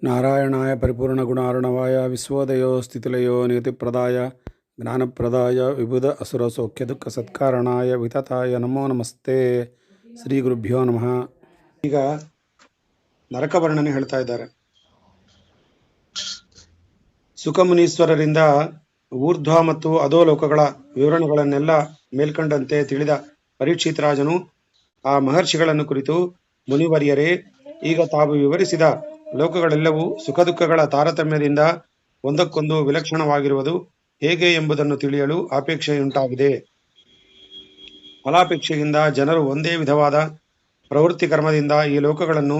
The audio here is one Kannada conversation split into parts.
ನಾರಾಯಣಾಯ ಪರಿಪೂರ್ಣಗುಣಾರ್ಣವಾಯ ವಿಶ್ವೋದಯೋ ಸ್ಥಿತಿಲಯೋ ನಿಯತಿಪ್ರದಾಯ ಜ್ಞಾನಪ್ರದಾಯ ವಿಬುಧ ಅಸುರ ಸೌಖ್ಯ ದುಃಖ ಸತ್ಕಾರಣಾಯ ವಿತತಾಯ ನಮೋ ನಮಸ್ತೆ. ಶ್ರೀ ಗುರುಭ್ಯೋ ನಮಃ. ಈಗ ನರಕ ವರ್ಣನೆ ಹೇಳ್ತಾ ಇದ್ದಾರೆ. ಸುಖಮುನೀಶ್ವರರಿಂದ ಊರ್ಧ್ವ ಮತ್ತು ಅಧೋಲೋಕಗಳ ವಿವರಣೆಗಳನ್ನೆಲ್ಲ ಮೇಲ್ಕಂಡಂತೆ ತಿಳಿದ ಪರೀಕ್ಷಿತರಾಜನು ಆ ಮಹರ್ಷಿಗಳನ್ನು ಕುರಿತು, ಮುನಿವರ್ಯರೇ, ಈಗ ತಾವು ವಿವರಿಸಿದ ಲೋಕಗಳೆಲ್ಲವೂ ಸುಖ ದುಃಖಗಳ ತಾರತಮ್ಯದಿಂದ ಒಂದಕ್ಕೊಂದು ವಿಲಕ್ಷಣವಾಗಿರುವುದು ಹೇಗೆ ಎಂಬುದನ್ನು ತಿಳಿಯಲು ಅಪೇಕ್ಷೆಯುಂಟಾಗಿದೆ. ಫಲಾಪೇಕ್ಷೆಯಿಂದ ಜನರು ಒಂದೇ ವಿಧವಾದ ಪ್ರವೃತ್ತಿ ಕರ್ಮದಿಂದ ಈ ಲೋಕಗಳನ್ನು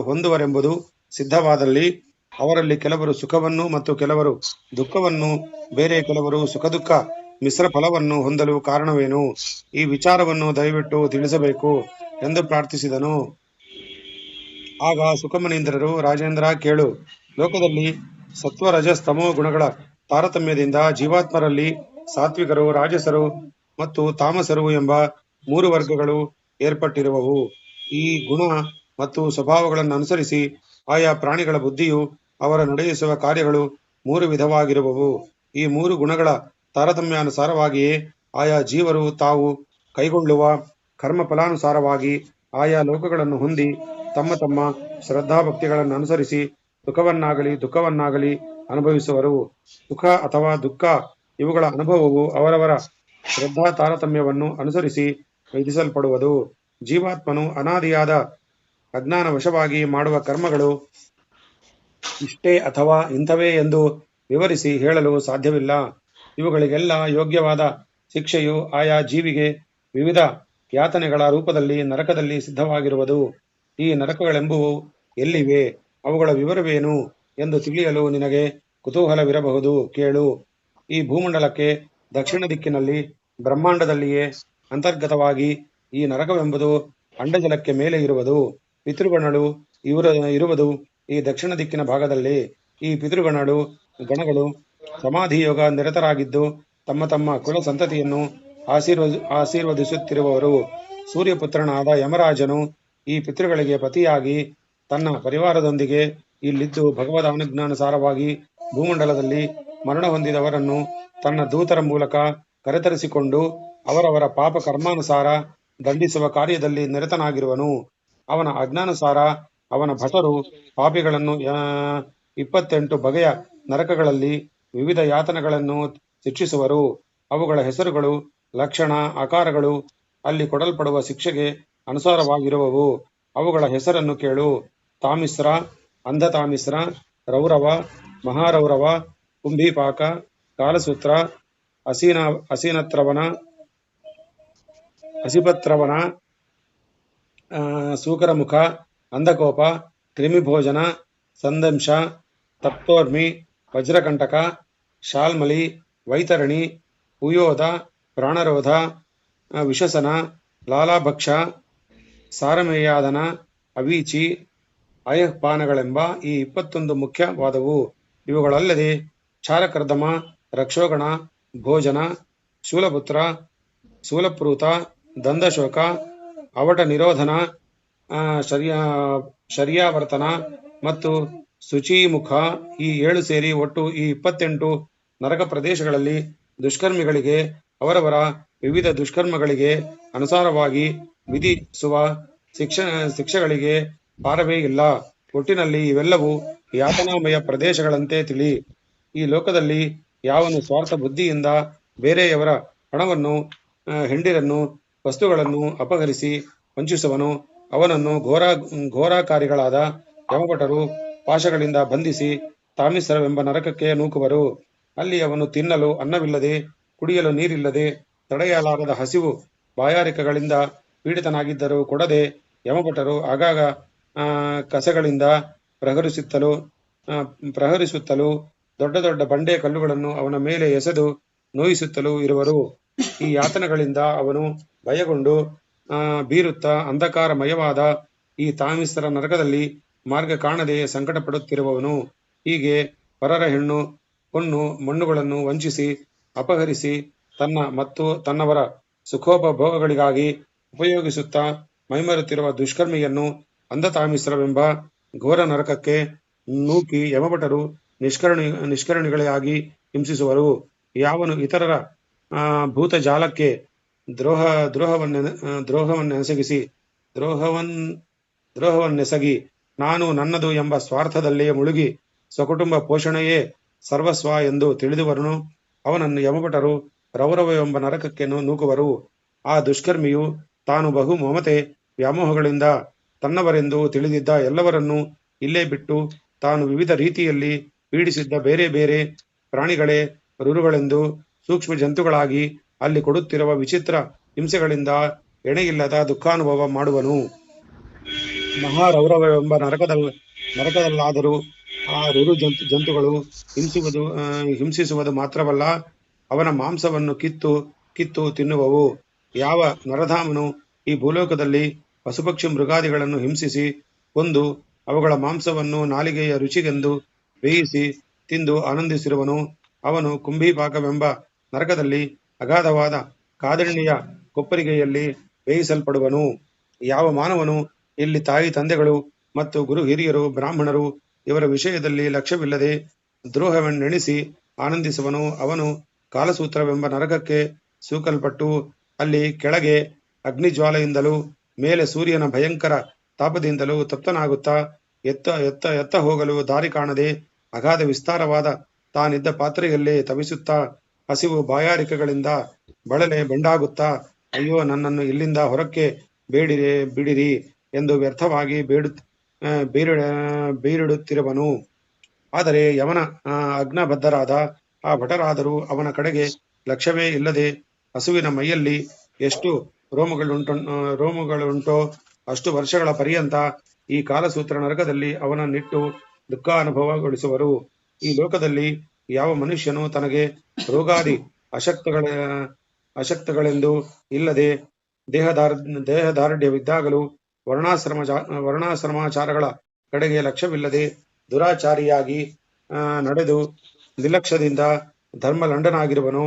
ಹೊಂದುವರೆಂಬುದು ಸಿದ್ಧವಾದಲ್ಲಿ ಅವರಲ್ಲಿ ಕೆಲವರು ಸುಖವನ್ನು ಮತ್ತು ಕೆಲವರು ದುಃಖವನ್ನು, ಬೇರೆ ಕೆಲವರು ಸುಖ ದುಃಖ ಮಿಶ್ರ ಫಲವನ್ನು ಹೊಂದಲು ಕಾರಣವೇನು? ಈ ವಿಚಾರವನ್ನು ದಯವಿಟ್ಟು ತಿಳಿಸಬೇಕು ಎಂದು ಪ್ರಾರ್ಥಿಸಿದನು. ಆಗ ಸುಖಮನೀಂದ್ರರು, ರಾಜೇಂದ್ರ, ಕೇಳು. ಲೋಕದಲ್ಲಿ ಸತ್ವ ರಜಸ್ತಮೋ ಗುಣಗಳ ತಾರತಮ್ಯದಿಂದ ಜೀವಾತ್ಮರಲ್ಲಿ ಸಾತ್ವಿಕರು, ರಾಜಸರು ಮತ್ತು ತಾಮಸರು ಎಂಬ 3 ವರ್ಗಗಳು ಏರ್ಪಟ್ಟಿರುವವು. ಈ ಗುಣ ಮತ್ತು ಸ್ವಭಾವಗಳನ್ನು ಅನುಸರಿಸಿ ಆಯಾ ಪ್ರಾಣಿಗಳ ಬುದ್ಧಿಯು ಅವರ ನಡೆಯಿಸುವ ಕಾರ್ಯಗಳು 3 ವಿಧವಾಗಿರುವವು. ಈ 3 ಗುಣಗಳ ತಾರತಮ್ಯಾನುಸಾರವಾಗಿಯೇ ಆಯಾ ಜೀವರು ತಾವು ಕೈಗೊಳ್ಳುವ ಕರ್ಮ ಫಲಾನುಸಾರವಾಗಿ ಆಯಾ ಲೋಕಗಳನ್ನು ಹೊಂದಿ ತಮ್ಮ ತಮ್ಮ ಶ್ರದ್ಧಾಭಕ್ತಿಗಳನ್ನು ಅನುಸರಿಸಿ ಸುಖವನ್ನಾಗಲಿ ದುಃಖವನ್ನಾಗಲಿ ಅನುಭವಿಸುವರು. ಸುಖ ಅಥವಾ ದುಃಖ ಇವುಗಳ ಅನುಭವವು ಅವರವರ ಶ್ರದ್ಧಾ ತಾರತಮ್ಯವನ್ನು ಅನುಸರಿಸಿ ವಿಧಿಸಲ್ಪಡುವುದು. ಜೀವಾತ್ಮನು ಅನಾದಿಯಾದ ಅಜ್ಞಾನ ವಶವಾಗಿ ಮಾಡುವ ಕರ್ಮಗಳು ಇಷ್ಟೇ ಅಥವಾ ಇಂಥವೇ ಎಂದು ವಿವರಿಸಿ ಹೇಳಲು ಸಾಧ್ಯವಿಲ್ಲ. ಇವುಗಳಿಗೆಲ್ಲ ಯೋಗ್ಯವಾದ ಶಿಕ್ಷೆಯು ಆಯಾ ಜೀವಿಗೆ ವಿವಿಧ ಯಾತನೆಗಳ ರೂಪದಲ್ಲಿ ನರಕದಲ್ಲಿ ಸಿದ್ಧವಾಗಿರುವುದು. ಈ ನರಕಗಳೆಂಬುವು ಎಲ್ಲಿವೆ, ಅವುಗಳ ವಿವರವೇನು ಎಂದು ತಿಳಿಯಲು ನಿನಗೆ ಕುತೂಹಲವಿರಬಹುದು. ಕೇಳು. ಈ ಭೂಮಂಡಲಕ್ಕೆ ದಕ್ಷಿಣ ದಿಕ್ಕಿನಲ್ಲಿ ಬ್ರಹ್ಮಾಂಡದಲ್ಲಿಯೇ ಅಂತರ್ಗತವಾಗಿ ಈ ನರಕವೆಂಬುದು ಅಂಡಜಲಕ್ಕೆ ಮೇಲೆ ಇರುವುದು. ಪಿತೃಗಣಗಳು ಇರುವುದು ಈ ದಕ್ಷಿಣ ದಿಕ್ಕಿನ ಭಾಗದಲ್ಲಿ. ಈ ಗಣಗಳು ಸಮಾಧಿಯೋಗ ನಿರತರಾಗಿದ್ದು ತಮ್ಮ ತಮ್ಮ ಕುಲ ಸಂತತಿಯನ್ನು ಆಶೀರ್ವದಿಸುತ್ತಿರುವವರು. ಸೂರ್ಯಪುತ್ರನಾದ ಯಮರಾಜನು ಈ ಪಿತೃಗಳಿಗೆ ಪತಿಯಾಗಿ ತನ್ನ ಪರಿವಾರದೊಂದಿಗೆ ಇಲ್ಲಿದ್ದು ಭಗವದಾನುಜ್ಞಾನುಸಾರವಾಗಿ ಭೂಮಂಡಲದಲ್ಲಿ ಮರಣ ಹೊಂದಿದವರನ್ನು ತನ್ನ ದೂತರ ಮೂಲಕ ಕರೆತರಿಸಿಕೊಂಡು ಅವರವರ ಪಾಪ ಕರ್ಮಾನುಸಾರ ದಂಡಿಸುವ ಕಾರ್ಯದಲ್ಲಿ ನಿರತನಾಗಿರುವನು. ಅವನ ಆಜ್ಞಾನುಸಾರ ಅವನ ಭಟರು ಪಾಪಿಗಳನ್ನು 28 ಬಗೆಯ ನರಕಗಳಲ್ಲಿ ವಿವಿಧ ಯಾತನೆಗಳನ್ನು ಶಿಕ್ಷಿಸುವರು. ಅವುಗಳ ಹೆಸರುಗಳು, ಲಕ್ಷಣ, ಆಕಾರಗಳು ಅಲ್ಲಿ ಕೊಡಲ್ಪಡುವ ಶಿಕ್ಷೆಗೆ ಅನುಸಾರವಾಗಿರುವವು. ಅವುಗಳ ಹೆಸರನ್ನು ಕೇಳು. ತಾಮಿಸ್ರ, ಅಂಧತಾಮಿಸ್ರ, ರೌರವ, ಮಹಾರೌರವ, ಕುಂಭೀಪಾಕ, ಕಾಲಸೂತ್ರ, ಅಸೀನತ್ರವನ, ಹಸಿಪತ್ರವನ, ಸೂಕರಮುಖ, ಅಂಧಕೋಪ, ಕ್ರಿಮಿಭೋಜನ, ಸಂದಂಶ, ತಪ್ತೋರ್ಮಿ, ವಜ್ರಕಂಟಕ, ಶಾಲ್ಮಲಿ, ವೈತರಣಿ, ಪುಯೋಧ, ಪ್ರಾಣರೋಧ, ವಿಷಸನ, ಲಾಲಾಭಕ್ಷ, ಸಾರಮೇಯಾದನ, ಅವೀಚಿ, ಅಯಃಪಾನಗಳೆಂಬ ಈ 21 ಮುಖ್ಯವಾದವು. ಇವುಗಳಲ್ಲದೆ ಚಾರಕರ್ದಮ, ರಕ್ಷೋಗಣ, ಭೋಜನ, ಶೂಲಪುತ್ರ, ಶೂಲಪ್ರೂತ, ದಂದಶೋಕ, ಅವಟ ನಿರೋಧನ, ಶರ್ಯಾವರ್ತನ ಮತ್ತು ಶುಚೀಮುಖ ಈ 7 ಸೇರಿ ಒಟ್ಟು ಈ 28 ನರಕ ಪ್ರದೇಶಗಳಲ್ಲಿ ದುಷ್ಕರ್ಮಿಗಳಿಗೆ ಅವರವರ ವಿವಿಧ ದುಷ್ಕರ್ಮಗಳಿಗೆ ಅನುಸಾರವಾಗಿ ವಿಧಿಸುವ ಶಿಕ್ಷೆಗಳಿಗೆ ಪಾರವೇ ಇಲ್ಲ. ಒಟ್ಟಿನಲ್ಲಿ ಇವೆಲ್ಲವೂ ಯಾತನಾಮಯ ಪ್ರದೇಶಗಳಂತೆ ತಿಳಿ. ಈ ಲೋಕದಲ್ಲಿ ಯಾವನು ಸ್ವಾರ್ಥ ಬುದ್ಧಿಯಿಂದ ಬೇರೆಯವರ ಹಣವನ್ನು, ಹೆಂಡಿರನ್ನು, ವಸ್ತುಗಳನ್ನು ಅಪಹರಿಸಿ ವಂಚಿಸುವನು, ಅವನನ್ನು ಘೋರಾಕಾರಿಗಳಾದ ಯಮಭಟರು ಪಾಶಗಳಿಂದ ಬಂಧಿಸಿ ತಾಮಿಸ್ರವೆಂಬ ನರಕಕ್ಕೆ ನೂಕುವರು. ಅಲ್ಲಿ ಅವನು ತಿನ್ನಲು ಅನ್ನವಿಲ್ಲದೆ, ಕುಡಿಯಲು ನೀರಿಲ್ಲದೆ, ತಡೆಯಲಾರದ ಹಸಿವು ಬಾಯಾರಿಕೆಗಳಿಂದ ಪೀಡಿತನಾಗಿದ್ದರೂ ಕೊಡದೆ ಯಮಭಟರು ಆಗಾಗ ಕಸಗಳಿಂದ ಪ್ರಹರಿಸುತ್ತಲೂ ದೊಡ್ಡ ದೊಡ್ಡ ಬಂಡೆ ಕಲ್ಲುಗಳನ್ನು ಅವನ ಮೇಲೆ ಎಸೆದು ನೋಯಿಸುತ್ತಲೂ ಇರುವರು. ಈ ಯಾತನೆಗಳಿಂದ ಅವನು ಭಯಗೊಂಡು ಬೀರುತ್ತಾ ಅಂಧಕಾರಮಯವಾದ ಈ ತಾಮಿಸ್ರ ನರಕದಲ್ಲಿ ಮಾರ್ಗ ಕಾಣದೆ ಸಂಕಟ ಪಡುತ್ತಿರುವವನು. ಹೀಗೆ ಪರರ ಹೆಣ್ಣು ಹೊನ್ನು ಮಣ್ಣುಗಳನ್ನು ವಂಚಿಸಿ ಅಪಹರಿಸಿ ತನ್ನ ಮತ್ತು ತನ್ನವರ ಸುಖೋಪಭೋಗಗಳಿಗಾಗಿ ಉಪಯೋಗಿಸುತ್ತಾ ಮೈಮರೆತಿರುವ ದುಷ್ಕರ್ಮಿಯನ್ನು ಅಂಧತಾಮಿಸ್ರವೆಂಬ ಘೋರ ನರಕಕ್ಕೆ ನೂಕಿ ಯಮಭಟರು ನಿಷ್ಕರಣಿಗಳಾಗಿ ಹಿಂಸಿಸುವರು. ಯಾವನು ಇತರರ ಭೂತಜಾಲಕ್ಕೆ ದ್ರೋಹವನ್ನೆಸಗಿ ನಾನು ನನ್ನದು ಎಂಬ ಸ್ವಾರ್ಥದಲ್ಲೇ ಮುಳುಗಿ ಸ್ವಕುಟುಂಬ ಪೋಷಣೆಯೇ ಸರ್ವಸ್ವ ಎಂದು ತಿಳಿದುವರನು ಅವನನ್ನು ಯಮಭಟರು ರೌರವವೆಂಬ ನರಕಕ್ಕೆ ನೂಕುವರು. ಆ ದುಷ್ಕರ್ಮಿಯು ತಾನು ಬಹು ಮಮತೆ ವ್ಯಾಮೋಹಗಳಿಂದ ತನ್ನವರೆಂದು ತಿಳಿದಿದ್ದ ಎಲ್ಲವರನ್ನೂ ಇಲ್ಲೇ ಬಿಟ್ಟು ತಾನು ವಿವಿಧ ರೀತಿಯಲ್ಲಿ ಪೀಡಿಸಿದ್ದ ಬೇರೆ ಬೇರೆ ಪ್ರಾಣಿಗಳೇ ರುರುಗಳೆಂದು ಸೂಕ್ಷ್ಮ ಜಂತುಗಳಾಗಿ ಅಲ್ಲಿ ಕೊಡುತ್ತಿರುವ ವಿಚಿತ್ರ ಹಿಂಸೆಗಳಿಂದ ಎಣೆಯಿಲ್ಲದ ದುಃಖಾನುಭವ ಮಾಡುವನು. ಮಹಾರೌರವವೆಂಬ ನರಕದಲ್ಲಾದರೂ ಆ ರುರು ಜಂತುಗಳು ಹಿಂಸಿಸುವುದು ಮಾತ್ರವಲ್ಲ, ಅವನ ಮಾಂಸವನ್ನು ಕಿತ್ತು ತಿನ್ನುವವು. ಯಾವ ನರಧಾಮನು ಈ ಭೂಲೋಕದಲ್ಲಿ ಪಶುಪಕ್ಷಿ ಮೃಗಾದಿಗಳನ್ನು ಹಿಂಸಿಸಿ ಕೊಂದು ಅವುಗಳ ಮಾಂಸವನ್ನು ನಾಲಿಗೆಯ ರುಚಿಗೆಂದು ಬೇಯಿಸಿ ತಿಂದು ಆನಂದಿಸಿರುವನು, ಅವನು ಕುಂಭೀಪಾಕವೆಂಬ ನರಕದಲ್ಲಿ ಅಗಾಧವಾದ ಕಾದಣ್ಣಿಯ ಕೊಪ್ಪರಿಗೆಯಲ್ಲಿ ಬೇಯಿಸಲ್ಪಡುವನು. ಯಾವ ಮಾನವನು ಇಲ್ಲಿ ತಾಯಿ ತಂದೆಗಳು ಮತ್ತು ಗುರು ಹಿರಿಯರು ಬ್ರಾಹ್ಮಣರು ಇವರ ವಿಷಯದಲ್ಲಿ ಲಕ್ಷ್ಯವಿಲ್ಲದೆ ದ್ರೋಹವನ್ನೆಣಿಸಿ ಆನಂದಿಸುವನು, ಅವನು ಕಾಲಸೂತ್ರವೆಂಬ ನರಕಕ್ಕೆ ಸೂಕಲ್ಪಟ್ಟು ಅಲ್ಲಿ ಕೆಳಗೆ ಅಗ್ನಿಜ್ವಾಲೆಯಿಂದಲೂ ಮೇಲೆ ಸೂರ್ಯನ ಭಯಂಕರ ತಾಪದಿಂದಲೂ ತಪ್ತನಾಗುತ್ತಾ ಎತ್ತ ಹೋಗಲು ದಾರಿ ಕಾಣದೆ ಅಗಾಧ ವಿಸ್ತಾರವಾದ ತಾನಿದ್ದ ಪಾತ್ರೆಯಲ್ಲೇ ತವಿಸುತ್ತಾ ಹಸಿವು ಬಾಯಾರಿಕೆಗಳಿಂದ ಬಳಲೆ ಬೆಂಡಾಗುತ್ತಾ ಅಯ್ಯೋ ನನ್ನನ್ನು ಇಲ್ಲಿಂದ ಹೊರಕ್ಕೆ ಬಿಡಿರಿ ಎಂದು ವ್ಯರ್ಥವಾಗಿ ಬೇರಿಡುತ್ತಿರುವನು. ಆದರೆ ಯವನ ಅಗ್ನಬದ್ಧರಾದ ಆ ಭಟರಾದರೂ ಅವನ ಕಡೆಗೆ ಲಕ್ಷ್ಯವೇ ಇಲ್ಲದೆ ಹಸುವಿನ ಮೈಯಲ್ಲಿ ಎಷ್ಟು ರೋಮಗಳುಂಟೋ ಅಷ್ಟು ವರ್ಷಗಳ ಪರ್ಯಂತ ಈ ಕಾಲಸೂತ್ರ ನರಕದಲ್ಲಿ ಅವನನ್ನಿಟ್ಟು ದುಃಖಾನುಭವಗೊಳಿಸುವರು. ಈ ಲೋಕದಲ್ಲಿ ಯಾವ ಮನುಷ್ಯನು ತನಗೆ ರೋಗಾದಿ ಅಶಕ್ತಗಳೆಂದು ಇಲ್ಲದೆ ದೇಹದಾರ್ಢ್ಯವಿದ್ದಾಗಲೂ ವರ್ಣಾಶ್ರಮಾಚಾರಗಳ ಕಡೆಗೆ ಲಕ್ಷ್ಯವಿಲ್ಲದೆ ದುರಾಚಾರಿಯಾಗಿ ನಡೆದು ನಿರ್ಲಕ್ಷ್ಯದಿಂದ ಧರ್ಮಲಂಡನಾಗಿರುವನು,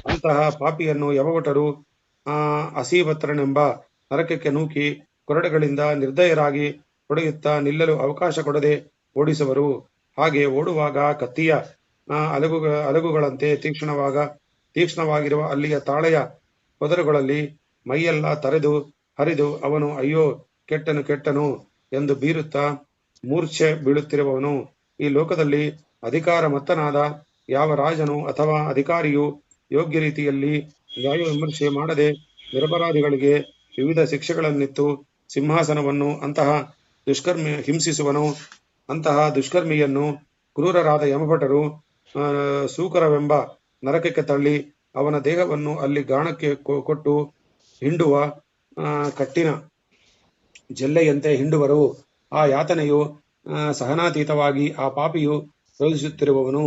ಅಂತಹ ಪಾಪಿಯನ್ನು ಯಮಭಟರು ಅಸೀವತ್ರನೆಂಬ ನರಕಕ್ಕೆ ನೂಕಿ ಕೊರಡೆಗಳಿಂದ ನಿರ್ದಯರಾಗಿ ಹೊಡೆಯುತ್ತಾ ನಿಲ್ಲಲು ಅವಕಾಶ ಕೊಡದೆ ಓಡಿಸುವರು. ಹಾಗೆ ಓಡುವಾಗ ಕತ್ತಿಯ ಅಲಗುಗಳಂತೆ ತೀಕ್ಷ್ಣವಾಗಿರುವ ಅಲ್ಲಿಯ ತಾಳೆಯ ಪೊದರುಗಳಲ್ಲಿ ಮೈಯೆಲ್ಲ ಹರಿದು ಅವನು ಅಯ್ಯೋ ಕೆಟ್ಟನು ಎಂದು ಬೀರುತ್ತಾ ಮೂರ್ಛೆ ಬೀಳುತ್ತಿರುವವನು. ಈ ಲೋಕದಲ್ಲಿ ಅಧಿಕಾರ ಮತ್ತನಾದ ಯಾವ ರಾಜನು ಅಥವಾ ಅಧಿಕಾರಿಯು ಯೋಗ್ಯ ರೀತಿಯಲ್ಲಿ ನ್ಯಾಯ ವಿಮರ್ಶೆ ಮಾಡದೆ ನಿರಪರಾಧಿಗಳಿಗೆ ವಿವಿಧ ಶಿಕ್ಷೆಗಳನ್ನಿತ್ತು ಸಿಂಹಾಸನವನ್ನು ಹಿಂಸಿಸುವನು. ಅಂತಹ ದುಷ್ಕರ್ಮಿಯನ್ನು ಕ್ರೂರರಾದ ಯಮಭಟರು ಸೂಕರವೆಂಬ ನರಕಕ್ಕೆ ತಳ್ಳಿ ಅವನ ದೇಹವನ್ನು ಅಲ್ಲಿ ಗಾಣಕ್ಕೆ ಕೊಟ್ಟು ಹಿಂಡುವ ಕಟ್ಟಿನ ಜಲ್ಲೆಯಂತೆ ಹಿಂಡುವರು. ಆ ಯಾತನೆಯು ಸಹನಾತೀತವಾಗಿ ಆ ಪಾಪಿಯು ರೋಧಿಸುತ್ತಿರುವವನು.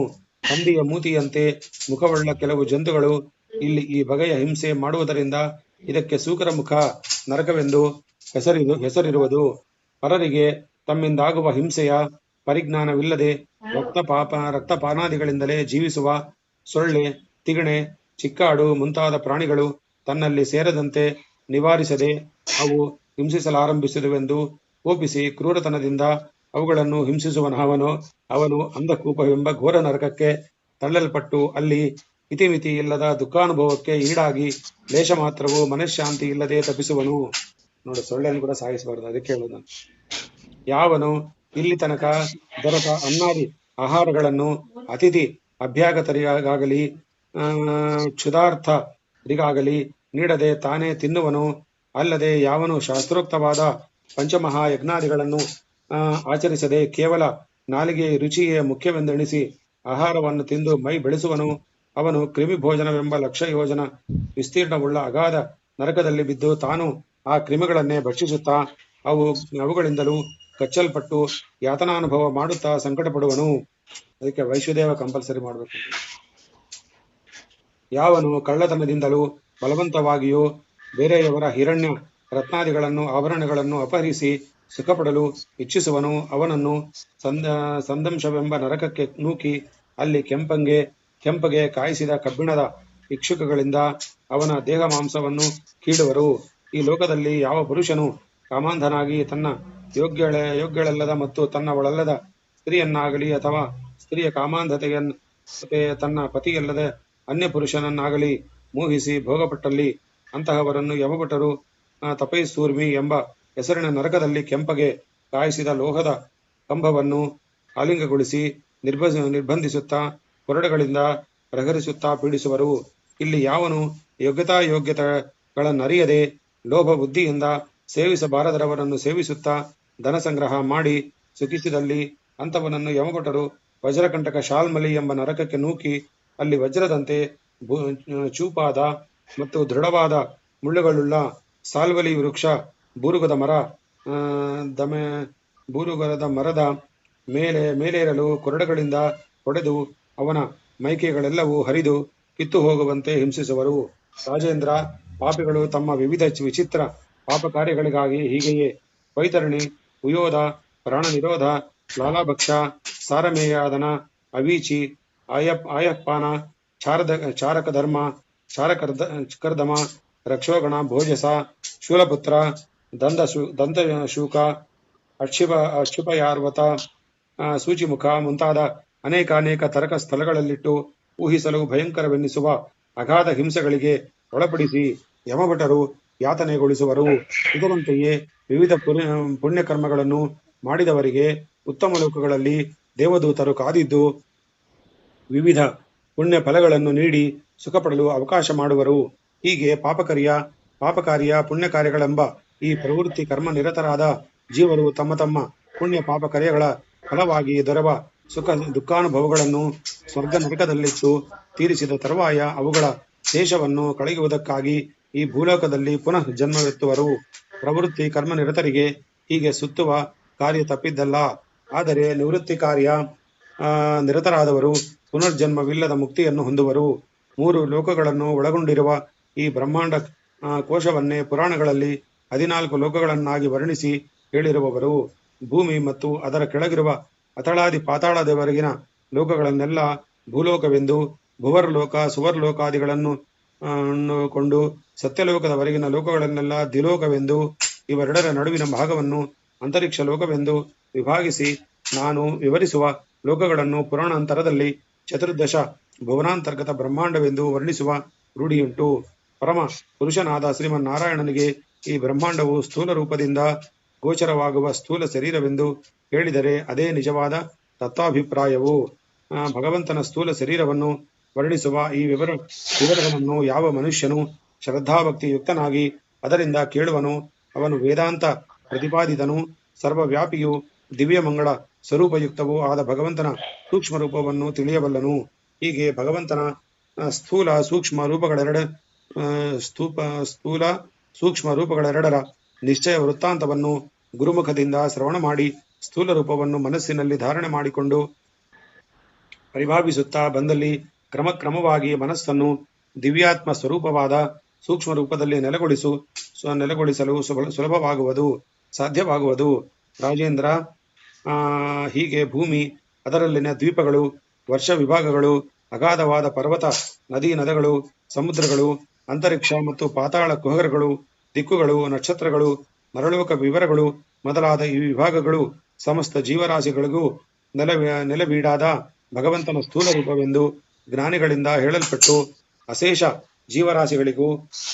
ಹಂದಿಯ ಮೂತಿಯಂತೆ ಮುಖವುಳ್ಳ ಕೆಲವು ಜಂತುಗಳು ಇಲ್ಲಿ ಈ ಬಗೆಯ ಹಿಂಸೆ ಮಾಡುವುದರಿಂದ ಇದಕ್ಕೆ ಸೂಕರ ಮುಖ ನರಕವೆಂದು ಹೆಸರಿರುವುದು. ಪರರಿಗೆ ತಮ್ಮಿಂದಾಗುವ ಹಿಂಸೆಯ ಪರಿಜ್ಞಾನವಿಲ್ಲದೆ ರಕ್ತಪಾನಾದಿಗಳಿಂದಲೇ ಜೀವಿಸುವ ಸೊಳ್ಳೆ, ತಿಗಣೆ, ಚಿಕ್ಕಾಡು ಮುಂತಾದ ಪ್ರಾಣಿಗಳು ತನ್ನಲ್ಲಿ ಸೇರದಂತೆ ನಿವಾರಿಸದೆ ಅವು ಹಿಂಸಿಸಲಾರಂಭಿಸಿದುವೆಂದು ಕೋಪಿಸಿ ಕ್ರೂರತನದಿಂದ ಅವುಗಳನ್ನು ಹಿಂಸಿಸುವನವನು ಅಂಧಕೂಪವೆಂಬ ಘೋರ ನರಕಕ್ಕೆ ತಳ್ಳಲ್ಪಟ್ಟು ಅಲ್ಲಿ ಇತಿಮಿತಿ ಇಲ್ಲದ ದುಃಖಾನುಭವಕ್ಕೆ ಈಡಾಗಿ ಲೇಷ ಮಾತ್ರವೂ ಮನಃಶಾಂತಿ ಇಲ್ಲದೆ ತಪ್ಪಿಸುವನು. ನೋಡಿ, ಸೊಳ್ಳೆಯನ್ನು ಕೂಡ ಸಾಯಿಸಬಾರದು, ಅದಕ್ಕೆ ಹೇಳೋದು ನಾನು. ಯಾವನು ಇಲ್ಲಿ ತನಕ ದೊರೆತ ಅನ್ನಾದಿ ಆಹಾರಗಳನ್ನು ಅತಿಥಿ ಅಭ್ಯಾಗತರಿಗಾಗಲಿ ಕ್ಷುಧಾರ್ಥರಿಗಾಗಲಿ ನೀಡದೆ ತಾನೇ ತಿನ್ನುವನು, ಅಲ್ಲದೆ ಯಾವನು ಶಾಸ್ತ್ರೋಕ್ತವಾದ ಪಂಚಮಹಾಯಜ್ಞಾದಿಗಳನ್ನು ಆಚರಿಸದೆ ಕೇವಲ ನಾಲಿಗೆ ರುಚಿಯೇ ಮುಖ್ಯವೆಂದೆಣಿಸಿ ಆಹಾರವನ್ನು ತಿಂದು ಮೈ ಬೆಳೆಸುವನು, ಅವನು ಕ್ರಿಮಿ ಭೋಜನವೆಂಬ ಲಕ್ಷ ಯೋಜನ ವಿಸ್ತೀರ್ಣವುಳ್ಳ ಅಗಾಧ ನರಕದಲ್ಲಿ ಬಿದ್ದು ತಾನು ಆ ಕ್ರಿಮಿಗಳನ್ನೇ ಭಕ್ಷಿಸುತ್ತಾ ಅವುಗಳಿಂದಲೂ ಕಚ್ಚಲ್ಪಟ್ಟು ಯಾತನಾನುಭವ ಮಾಡುತ್ತಾ ಸಂಕಟಪಡುವನು. ಅದಕ್ಕೆ ವೈಶ್ವದೇವ ಕಂಪಲ್ಸರಿ ಮಾಡಬೇಕು. ಯಾವನು ಕಳ್ಳತನದಿಂದಲೂ ಬಲವಂತವಾಗಿಯೂ ಬೇರೆಯವರ ಹಿರಣ್ಯ ರತ್ನಾದಿಗಳನ್ನು ಆಭರಣಗಳನ್ನು ಅಪಹರಿಸಿ ಸುಖಪಡಲು ಇಚ್ಛಿಸುವನು, ಅವನನ್ನು ಸಂದಂಶವೆಂಬ ನರಕಕ್ಕೆ ನೂಕಿ ಅಲ್ಲಿ ಕೆಂಪಗೆ ಕಾಯಿಸಿದ ಕಬ್ಬಿಣದ ಇಕ್ಷುಕಗಳಿಂದ ಅವನ ದೇಹ ಮಾಂಸವನ್ನು ಕೀಳುವರು. ಈ ಲೋಕದಲ್ಲಿ ಯಾವ ಪುರುಷನು ಕಾಮಾಂಧನಾಗಿ ತನ್ನ ಯೋಗ್ಯಳಲ್ಲದ ಮತ್ತು ತನ್ನ ಒಳಲ್ಲದ ಸ್ತ್ರೀಯನ್ನಾಗಲಿ ಅಥವಾ ಸ್ತ್ರೀಯ ಕಾಮಾಂಧತೆಯನ್ನು ತನ್ನ ಪತಿಯಲ್ಲದ ಅನ್ಯ ಪುರುಷನನ್ನಾಗಲಿ ಮೋಹಿಸಿ ಭೋಗಪಟ್ಟಲ್ಲಿ ಅಂತಹವರನ್ನು ಯಮಭಟರು ತಪೈಸೂರ್ಮಿ ಎಂಬ ಹೆಸರಿನ ನರಕದಲ್ಲಿ ಕೆಂಪಗೆ ಕಾಯಿಸಿದ ಲೋಹದ ಕಂಬವನ್ನು ಆಲಿಂಗಗೊಳಿಸಿ ನಿರ್ಬಂಧಿಸುತ್ತಾ ಕೊರಡೆಗಳಿಂದ ಪ್ರಹರಿಸುತ್ತಾ ಪೀಡಿಸುವರು. ಇಲ್ಲಿ ಯಾವನು ಯೋಗ್ಯತೆಗಳನ್ನರಿಯದೆ ಲೋಭ ಬುದ್ಧಿಯಿಂದ ಸೇವಿಸಬಾರದವರನ್ನು ಸೇವಿಸುತ್ತಾ ಧನ ಸಂಗ್ರಹ ಮಾಡಿ ಸುಖಿಸಿದಲ್ಲಿ ಅಂತವನನ್ನು ಯಮಭಟರು ವಜ್ರಕಂಟಕ ಶಾಲ್ಮಲಿ ಎಂಬ ನರಕಕ್ಕೆ ನೂಕಿ ಅಲ್ಲಿ ವಜ್ರದಂತೆ ಚೂಪಾದ ಮತ್ತು ದೃಢವಾದ ಮುಳ್ಳುಗಳುಳ್ಳ ಸಾಲ್ವಲಿ ವೃಕ್ಷ ಬೂರುಗದ ಮರದ ಮೇಲೇರಲು ಕೊರಡೆಗಳಿಂದ ಹೊಡೆದು ಅವನ ಮೈಕೆಗಳೆಲ್ಲವೂ ಹರಿದು ಕಿತ್ತು ಹೋಗುವಂತೆ ಹಿಂಸಿಸುವರು. ರಾಜೇಂದ್ರ, ಪಾಪಿಗಳು ತಮ್ಮ ವಿವಿಧ ವಿಚಿತ್ರ ಪಾಪ ಕಾರ್ಯಗಳಿಗಾಗಿ ಹೀಗೆಯೇ ವೈತರಣಿ, ಉಯೋಧ, ಪ್ರಾಣ ನಿರೋಧ, ಲಾಲಾಭಕ್ಷ, ಸಾರಮೇಯಾದನ, ಅವೀಚಿ, ಆಯಪ್ಪಾನ, ಚಾರಕಧರ್ಮ, ಚಾರಕರ್ದಮ, ರಕ್ಷೋಗಣ, ಭೋಜಸ, ಶೂಲಪುತ್ರ, ದಂತಶೂಕ, ಅಕ್ಷಿಪಯಾರ್ವತ, ಸೂಚಿಮುಖ ಮುಂತಾದ ಅನೇಕಾನೇಕ ತರಕ ಸ್ಥಳಗಳಲ್ಲಿಟ್ಟು ಊಹಿಸಲು ಭಯಂಕರವೆನ್ನಿಸುವ ಅಗಾಧ ಹಿಂಸೆಗಳಿಗೆ ಒಳಪಡಿಸಿ ಯಮಭಟರು ಯಾತನೆಗೊಳಿಸುವರು. ಇದರಂತೆಯೇ ವಿವಿಧ ಪುಣ್ಯಕರ್ಮಗಳನ್ನು ಮಾಡಿದವರಿಗೆ ಉತ್ತಮ ಲೋಕಗಳಲ್ಲಿ ದೇವದೂತರು ಕಾದಿದ್ದು ವಿವಿಧ ಪುಣ್ಯ ಫಲಗಳನ್ನು ನೀಡಿ ಸುಖಪಡಲು ಅವಕಾಶ ಮಾಡುವರು. ಹೀಗೆ ಪಾಪಕಾರ್ಯ ಪುಣ್ಯ ಕಾರ್ಯಗಳೆಂಬ ಈ ಪ್ರವೃತ್ತಿ ಕರ್ಮ ನಿರತರಾದ ಜೀವರು ತಮ್ಮ ತಮ್ಮ ಪುಣ್ಯ ಪಾಪ ಕಾರ್ಯಗಳ ಫಲವಾಗಿ ದೊರೆವ ಸುಖ ದುಃಖಾನುಭವಗಳನ್ನು ಸ್ವರ್ಗ ನರಕದಲ್ಲಿಟ್ಟು ತೀರಿಸಿದ ತರುವಾಯ ಅವುಗಳ ಶೇಷವನ್ನು ಕಳೆಯುವುದಕ್ಕಾಗಿ ಈ ಭೂಲೋಕದಲ್ಲಿ ಪುನಃ ಜನ್ಮವೆತ್ತುವರು. ಪ್ರವೃತ್ತಿ ಕರ್ಮ ನಿರತರಿಗೆ ಹೀಗೆ ಸುತ್ತುವ ಕಾರ್ಯ ತಪ್ಪಿದ್ದಲ್ಲ. ಆದರೆ ನಿವೃತ್ತಿ ಕಾರ್ಯ ನಿರತರಾದವರು ಪುನರ್ಜನ್ಮವಿಲ್ಲದ ಮುಕ್ತಿಯನ್ನು ಹೊಂದುವರು. 3 ಲೋಕಗಳನ್ನು ಒಳಗೊಂಡಿರುವ ಈ ಬ್ರಹ್ಮಾಂಡ ಕೋಶವನ್ನೇ ಪುರಾಣಗಳಲ್ಲಿ 14 ಲೋಕಗಳನ್ನಾಗಿ ವರ್ಣಿಸಿ ಹೇಳಿರುವವರು. ಭೂಮಿ ಮತ್ತು ಅದರ ಕೆಳಗಿರುವ ಅಥಳಾದಿ ಪಾತಾಳದವರೆಗಿನ ಲೋಕಗಳನ್ನೆಲ್ಲ ಭೂಲೋಕವೆಂದು, ಭುವರ್ಲೋಕ ಸುವರ್ಲೋಕಾದಿಗಳನ್ನು ಕೊಂಡು ಸತ್ಯಲೋಕದವರೆಗಿನ ಲೋಕಗಳನ್ನೆಲ್ಲ ದ್ವಿಲೋಕವೆಂದು, ಇವೆರಡರ ನಡುವಿನ ಭಾಗವನ್ನು ಅಂತರಿಕ್ಷ ಲೋಕವೆಂದು ವಿಭಾಗಿಸಿ ನಾನು ವಿವರಿಸುವ ಲೋಕಗಳನ್ನು ಪುರಾಣಾಂತರದಲ್ಲಿ ಚತುರ್ದಶ ಭುವನಾಂತರ್ಗತ ಬ್ರಹ್ಮಾಂಡವೆಂದು ವರ್ಣಿಸುವ ರೂಢಿಯುಂಟು. ಪರಮ ಪುರುಷನಾದ ಶ್ರೀಮನ್ನಾರಾಯಣನಿಗೆ ಈ ಬ್ರಹ್ಮಾಂಡವು ಸ್ಥೂಲ ರೂಪದಿಂದ ಗೋಚರವಾಗುವ ಸ್ಥೂಲ ಶರೀರವೆಂದು ಹೇಳಿದರೆ ಅದೇ ನಿಜವಾದ ತತ್ವಾಭಿಪ್ರಾಯವು. ಭಗವಂತನ ಸ್ಥೂಲ ಶರೀರವನ್ನು ವರ್ಣಿಸುವ ಈ ವಿವರಗಳನ್ನು ಯಾವ ಮನುಷ್ಯನು ಶ್ರದ್ಧಾಭಕ್ತಿ ಯುಕ್ತನಾಗಿ ಅದರಿಂದ ಕೇಳುವನು ಅವನು ವೇದಾಂತ ಪ್ರತಿಪಾದಿತನು, ಸರ್ವವ್ಯಾಪಿಯೂ ದಿವ್ಯಮಂಗಳ ಸ್ವರೂಪಯುಕ್ತವೂ ಆದ ಭಗವಂತನ ಸೂಕ್ಷ್ಮ ರೂಪವನ್ನು ತಿಳಿಯಬಲ್ಲನು. ಹೀಗೆ ಭಗವಂತನ ಸ್ಥೂಲ ಸೂಕ್ಷ್ಮ ರೂಪಗಳೆರಡರ ನಿಶ್ಚಯ ವೃತ್ತಾಂತವನ್ನು ಗುರುಮುಖದಿಂದ ಶ್ರವಣ ಮಾಡಿ ಸ್ಥೂಲ ರೂಪವನ್ನು ಮನಸ್ಸಿನಲ್ಲಿ ಧಾರಣೆ ಮಾಡಿಕೊಂಡು ಪರಿಭಾವಿಸುತ್ತಾ ಬಂದಲ್ಲಿ ಕ್ರಮಕ್ರಮವಾಗಿ ಮನಸ್ಸನ್ನು ದಿವ್ಯಾತ್ಮ ಸ್ವರೂಪವಾದ ಸೂಕ್ಷ್ಮ ರೂಪದಲ್ಲಿ ನೆಲೆಗೊಳಿಸಲು ಸಾಧ್ಯವಾಗುವುದು. ರಾಜೇಂದ್ರ, ಹೀಗೆ ಭೂಮಿ, ಅದರಲ್ಲಿನ ದ್ವೀಪಗಳು, ವರ್ಷ ವಿಭಾಗಗಳು, ಅಗಾಧವಾದ ಪರ್ವತ, ನದಿಗಳು, ಸಮುದ್ರಗಳು, ಅಂತರಿಕ್ಷ ಮತ್ತು ಪಾತಾಳ ಕುಹರಗಳು, ದಿಕ್ಕುಗಳು, ನಕ್ಷತ್ರಗಳು, ನರಲೋಕ ವಿವರಗಳು ಮೊದಲಾದ ಈ ವಿಭಾಗಗಳು ಸಮಸ್ತ ಜೀವರಾಶಿಗಳಿಗೂ ನೆಲವೀಡಾದ ಭಗವಂತನ ಸ್ಥೂಲ ರೂಪವೆಂದು ಜ್ಞಾನಿಗಳಿಂದ ಹೇಳಲ್ಪಟ್ಟು ಅಶೇಷ ಜೀವರಾಶಿಗಳಿಗೂ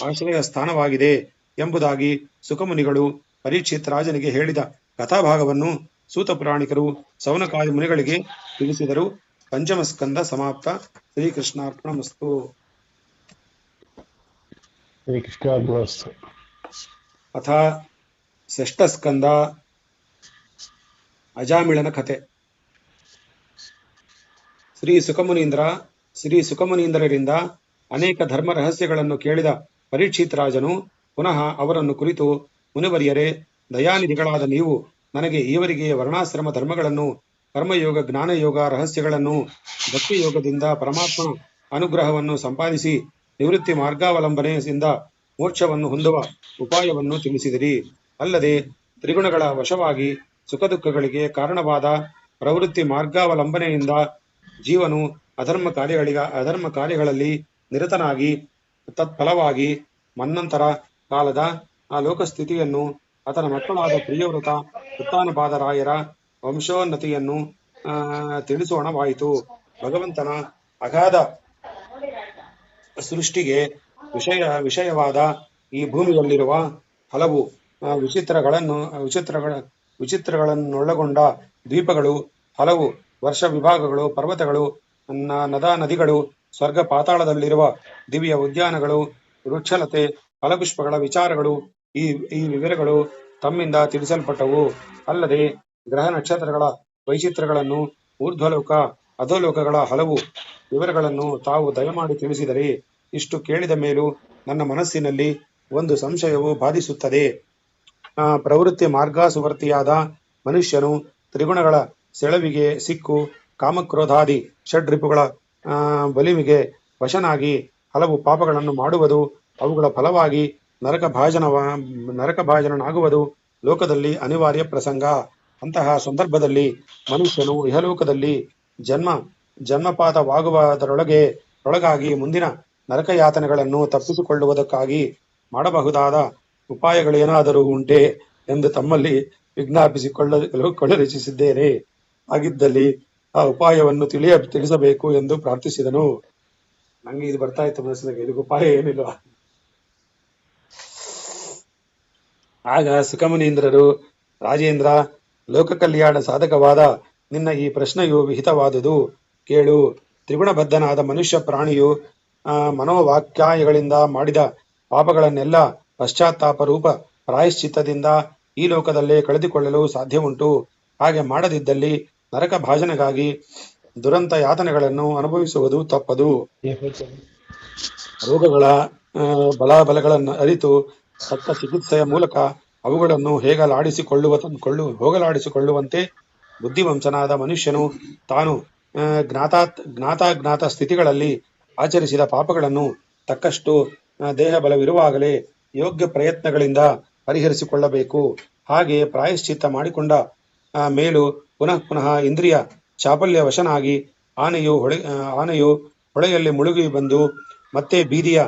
ಆಶ್ರಯ ಸ್ಥಾನವಾಗಿದೆ ಎಂಬುದಾಗಿ ಸುಖಮುನಿಗಳು ಪರೀಕ್ಷಿತ್ ರಾಜನಿಗೆ ಹೇಳಿದ ಕಥಾಭಾಗವನ್ನು ಸೂತ ಪುರಾಣಿಕರು ಸೌನಕಾದಿ ಮುನಿಗಳಿಗೆ ತಿಳಿಸಿದರು. ಪಂಚಮ ಸ್ಕಂದ ಸಮಾಪ್ತ. ಶ್ರೀಕೃಷ್ಣಾರ್ಪಣಮಸ್ತು. ಅಥ ಷಷ್ಠ ಸ್ಕಂದ ಅಜಾಮಿಳನ ಕಥೆ. ಶ್ರೀ ಸುಖಮುನೀಂದ್ರರಿಂದ ಅನೇಕ ಧರ್ಮ ರಹಸ್ಯಗಳನ್ನು ಕೇಳಿದ ಪರೀಕ್ಷಿತ್ ರಾಜನು ಪುನಃ ಅವರನ್ನು ಕುರಿತು, ಮುನಿವರ್ಯರೇ, ದಯಾನಿಧಿಗಳಾದ ನೀವು ನನಗೆ ಈವರೆಗೆ ವರ್ಣಾಶ್ರಮ ಧರ್ಮಗಳನ್ನು, ಕರ್ಮಯೋಗ, ಜ್ಞಾನಯೋಗ ರಹಸ್ಯಗಳನ್ನು, ಭಕ್ತಿಯೋಗದಿಂದ ಪರಮಾತ್ಮನ ಅನುಗ್ರಹವನ್ನು ಸಂಪಾದಿಸಿ ನಿವೃತ್ತಿ ಮಾರ್ಗಾವಲಂಬನೆಯಿಂದ ಮೋಕ್ಷವನ್ನು ಹೊಂದುವ ಉಪಾಯವನ್ನು ತಿಳಿಸಿದಿರಿ. ಅಲ್ಲದೆ ತ್ರಿಗುಣಗಳ ವಶವಾಗಿ ಸುಖ ದುಃಖಗಳಿಗೆ ಕಾರಣವಾದ ಪ್ರವೃತ್ತಿ ಮಾರ್ಗಾವಲಂಬನೆಯಿಂದ ಜೀವನು ಅಧರ್ಮ ಕಾರ್ಯಗಳಲ್ಲಿ ನಿರತನಾಗಿ ತತ್ಫಲವಾಗಿ ಮನ್ನಂತರ ಕಾಲದ ಆ ಲೋಕಸ್ಥಿತಿಯನ್ನು ಆತನ ಮಕ್ಕಳಾದ ಪ್ರಿಯವ್ರತ ಉತ್ತಾನಪಾದರಾಯರ ವಂಶೋನ್ನತಿಯನ್ನು ತಿಳಿಸೋಣವಾಯಿತು. ಭಗವಂತನ ಅಗಾಧ ಸೃಷ್ಟಿಗೆ ವಿಷಯವಾದ ಈ ಭೂಮಿಯಲ್ಲಿರುವ ಹಲವು ವಿಚಿತ್ರಗಳನ್ನೊಳಗೊಂಡ ದ್ವೀಪಗಳು, ಹಲವು ವರ್ಷ ವಿಭಾಗಗಳು, ಪರ್ವತಗಳು, ನದಿಗಳು, ಸ್ವರ್ಗ ಪಾತಾಳದಲ್ಲಿರುವ ದಿವ್ಯ ಉದ್ಯಾನಗಳು, ವೃಕ್ಷಲತೆ, ಫಲಪುಷ್ಪಗಳ ವಿಚಾರಗಳು, ಈ ವಿವರಗಳು ತಮ್ಮಿಂದ ತಿಳಿಸಲ್ಪಟ್ಟವು. ಅಲ್ಲದೆ ಗ್ರಹ ನಕ್ಷತ್ರಗಳ ವೈಚಿತ್ರಗಳನ್ನು, ಊರ್ಧ್ವಲೋಕ ಅಧೋಲೋಕಗಳ ಹಲವು ವಿವರಗಳನ್ನು ತಾವು ದಯಮಾಡಿ ತಿಳಿಸಿದರೆ, ಇಷ್ಟು ಕೇಳಿದ ಮೇಲೂ ನನ್ನ ಮನಸ್ಸಿನಲ್ಲಿ ಒಂದು ಸಂಶಯವು ಬಾಧಿಸುತ್ತದೆ. ಪ್ರವೃತ್ತಿ ಮಾರ್ಗಸುವರ್ತಿಯಾದ ಮನುಷ್ಯನು ತ್ರಿಗುಣಗಳ ಸೆಳವಿಗೆ ಸಿಕ್ಕು ಕಾಮಕ್ರೋಧಾದಿ ಷಡ್ರಿಪುಗಳ ಬಲಿಮಿಗೆ ವಶನಾಗಿ ಹಲವು ಪಾಪಗಳನ್ನು ಮಾಡುವುದು, ಅವುಗಳ ಫಲವಾಗಿ ನರಕಭಾಜನನಾಗುವುದು ಲೋಕದಲ್ಲಿ ಅನಿವಾರ್ಯ ಪ್ರಸಂಗ. ಅಂತಹ ಸಂದರ್ಭದಲ್ಲಿ ಮನುಷ್ಯನು ಇಹಲೋಕದಲ್ಲಿ ಜನ್ಮಪಾತವಾಗುವುದರೊಳಗಾಗಿ ಮುಂದಿನ ನರಕಯಾತನೆಗಳನ್ನು ತಪ್ಪಿಸಿಕೊಳ್ಳುವುದಕ್ಕಾಗಿ ಮಾಡಬಹುದಾದ ಉಪಾಯಗಳೇನಾದರೂ ಉಂಟೆ ಎಂದು ತಮ್ಮಲ್ಲಿ ವಿಜ್ಞಾಪಿಸಿಕೊಳ್ಳಲು ಆಗಿದ್ದಲ್ಲಿ ಆ ಉಪಾಯವನ್ನು ತಿಳಿಸಬೇಕು ಎಂದು ಪ್ರಾರ್ಥಿಸಿದನು. ನಂಗೆ ಇದು ಬರ್ತಾ ಇತ್ತು ಮನಸ್ಸಿನಾಗೆ, ಇದಕ್ಕೆ ಉಪಾಯ ಏನಿಲ್ವಾ? ಆಗ ಸುಖಮುನೀಂದ್ರರು, ರಾಜೇಂದ್ರ, ಲೋಕ ಕಲ್ಯಾಣ ಸಾಧಕವಾದ ನಿನ್ನ ಈ ಪ್ರಶ್ನೆಯು ವಿಹಿತವಾದುದು. ಕೇಳು. ತ್ರಿಗುಣಬದ್ಧನಾದ ಮನುಷ್ಯ ಪ್ರಾಣಿಯು ಮನೋವಾಕ್ಯಾಯಗಳಿಂದ ಮಾಡಿದ ಪಾಪಗಳನ್ನೆಲ್ಲ ಪಶ್ಚಾತ್ತಾಪ ರೂಪ ಪ್ರಾಯಶ್ಚಿತ್ತದಿಂದ ಈ ಲೋಕದಲ್ಲೇ ಕಳೆದುಕೊಳ್ಳಲು ಸಾಧ್ಯವುಂಟು. ಹಾಗೆ ಮಾಡದಿದ್ದಲ್ಲಿ ನರಕ ಭಾಜನೆಗಾಗಿ ದುರಂತ ಯಾತನೆಗಳನ್ನು ಅನುಭವಿಸುವುದು ತಪ್ಪದು. ರೋಗಗಳ ಬಲಾಬಲಗಳನ್ನು ಅರಿತು ತಕ್ಕ ಚಿಕಿತ್ಸೆಯ ಮೂಲಕ ಅವುಗಳನ್ನು ಹೋಗಲಾಡಿಸಿಕೊಳ್ಳುವಂತೆ ಬುದ್ಧಿವಂಶನಾದ ಮನುಷ್ಯನು ತಾನು ಜ್ಞಾತಾಜ್ಞಾತ ಸ್ಥಿತಿಗಳಲ್ಲಿ ಆಚರಿಸಿದ ಪಾಪಗಳನ್ನು ತಕ್ಕಷ್ಟು ದೇಹ ಬಲವಿರುವಾಗಲೇ ಯೋಗ್ಯ ಪ್ರಯತ್ನಗಳಿಂದ ಪರಿಹರಿಸಿಕೊಳ್ಳಬೇಕು. ಹಾಗೆ ಪ್ರಾಯಶ್ಚಿತ್ತ ಮಾಡಿಕೊಂಡ ಮೇಲೂ ಪುನಃ ಪುನಃ ಇಂದ್ರಿಯ ಚಾಪಲ್ಯ ವಶನಾಗಿ ಆನೆಯು ಹೊಳೆಯಲ್ಲಿ ಮುಳುಗಿ ಬಂದು ಮತ್ತೆ ಬೀದಿಯ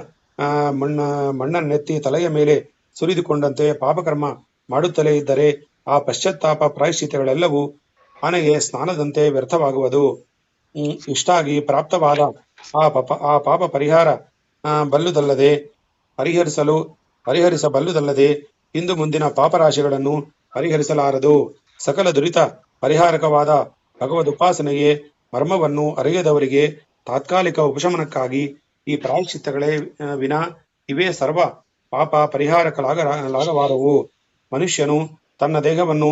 ಮಣ್ಣನ್ನೆತ್ತಿ ತಲೆಯ ಮೇಲೆ ಸುರಿದುಕೊಂಡಂತೆ ಪಾಪಕರ್ಮ ಮಾಡುತ್ತಲೇ ಇದ್ದರೆ ಆ ಪಶ್ಚಾತ್ತಾಪ ಪ್ರಾಯಶ್ಚಿತ್ತಗಳೆಲ್ಲವೂ ಆನೆಗೆ ಸ್ನಾನದಂತೆ ವ್ಯರ್ಥವಾಗುವುದು. ಇಷ್ಟಾಗಿ ಪ್ರಾಪ್ತವಾದ ಆ ಪಾಪ ಪರಿಹರಿಸಬಲ್ಲುದಲ್ಲದೆ ಇಂದು ಮುಂದಿನ ಪಾಪರಾಶಿಗಳನ್ನು ಪರಿಹರಿಸಲಾರದು. ಸಕಲ ದುರಿತ ಪರಿಹಾರಕವಾದ ಭಗವದುಪಾಸನೆಗೆ ಮರ್ಮವನ್ನು ಅರಿಯದವರಿಗೆ ತಾತ್ಕಾಲಿಕ ಉಪಶಮನಕ್ಕಾಗಿ ಈ ಪ್ರಾಯಶ್ಚಿತ್ತಗಳೇ ವಿನಾ ಇವೇ ಸರ್ವ ಪಾಪ ಪರಿಹಾರಕಲಾಗವಾರವು. ಮನುಷ್ಯನು ತನ್ನ ದೇಹವನ್ನು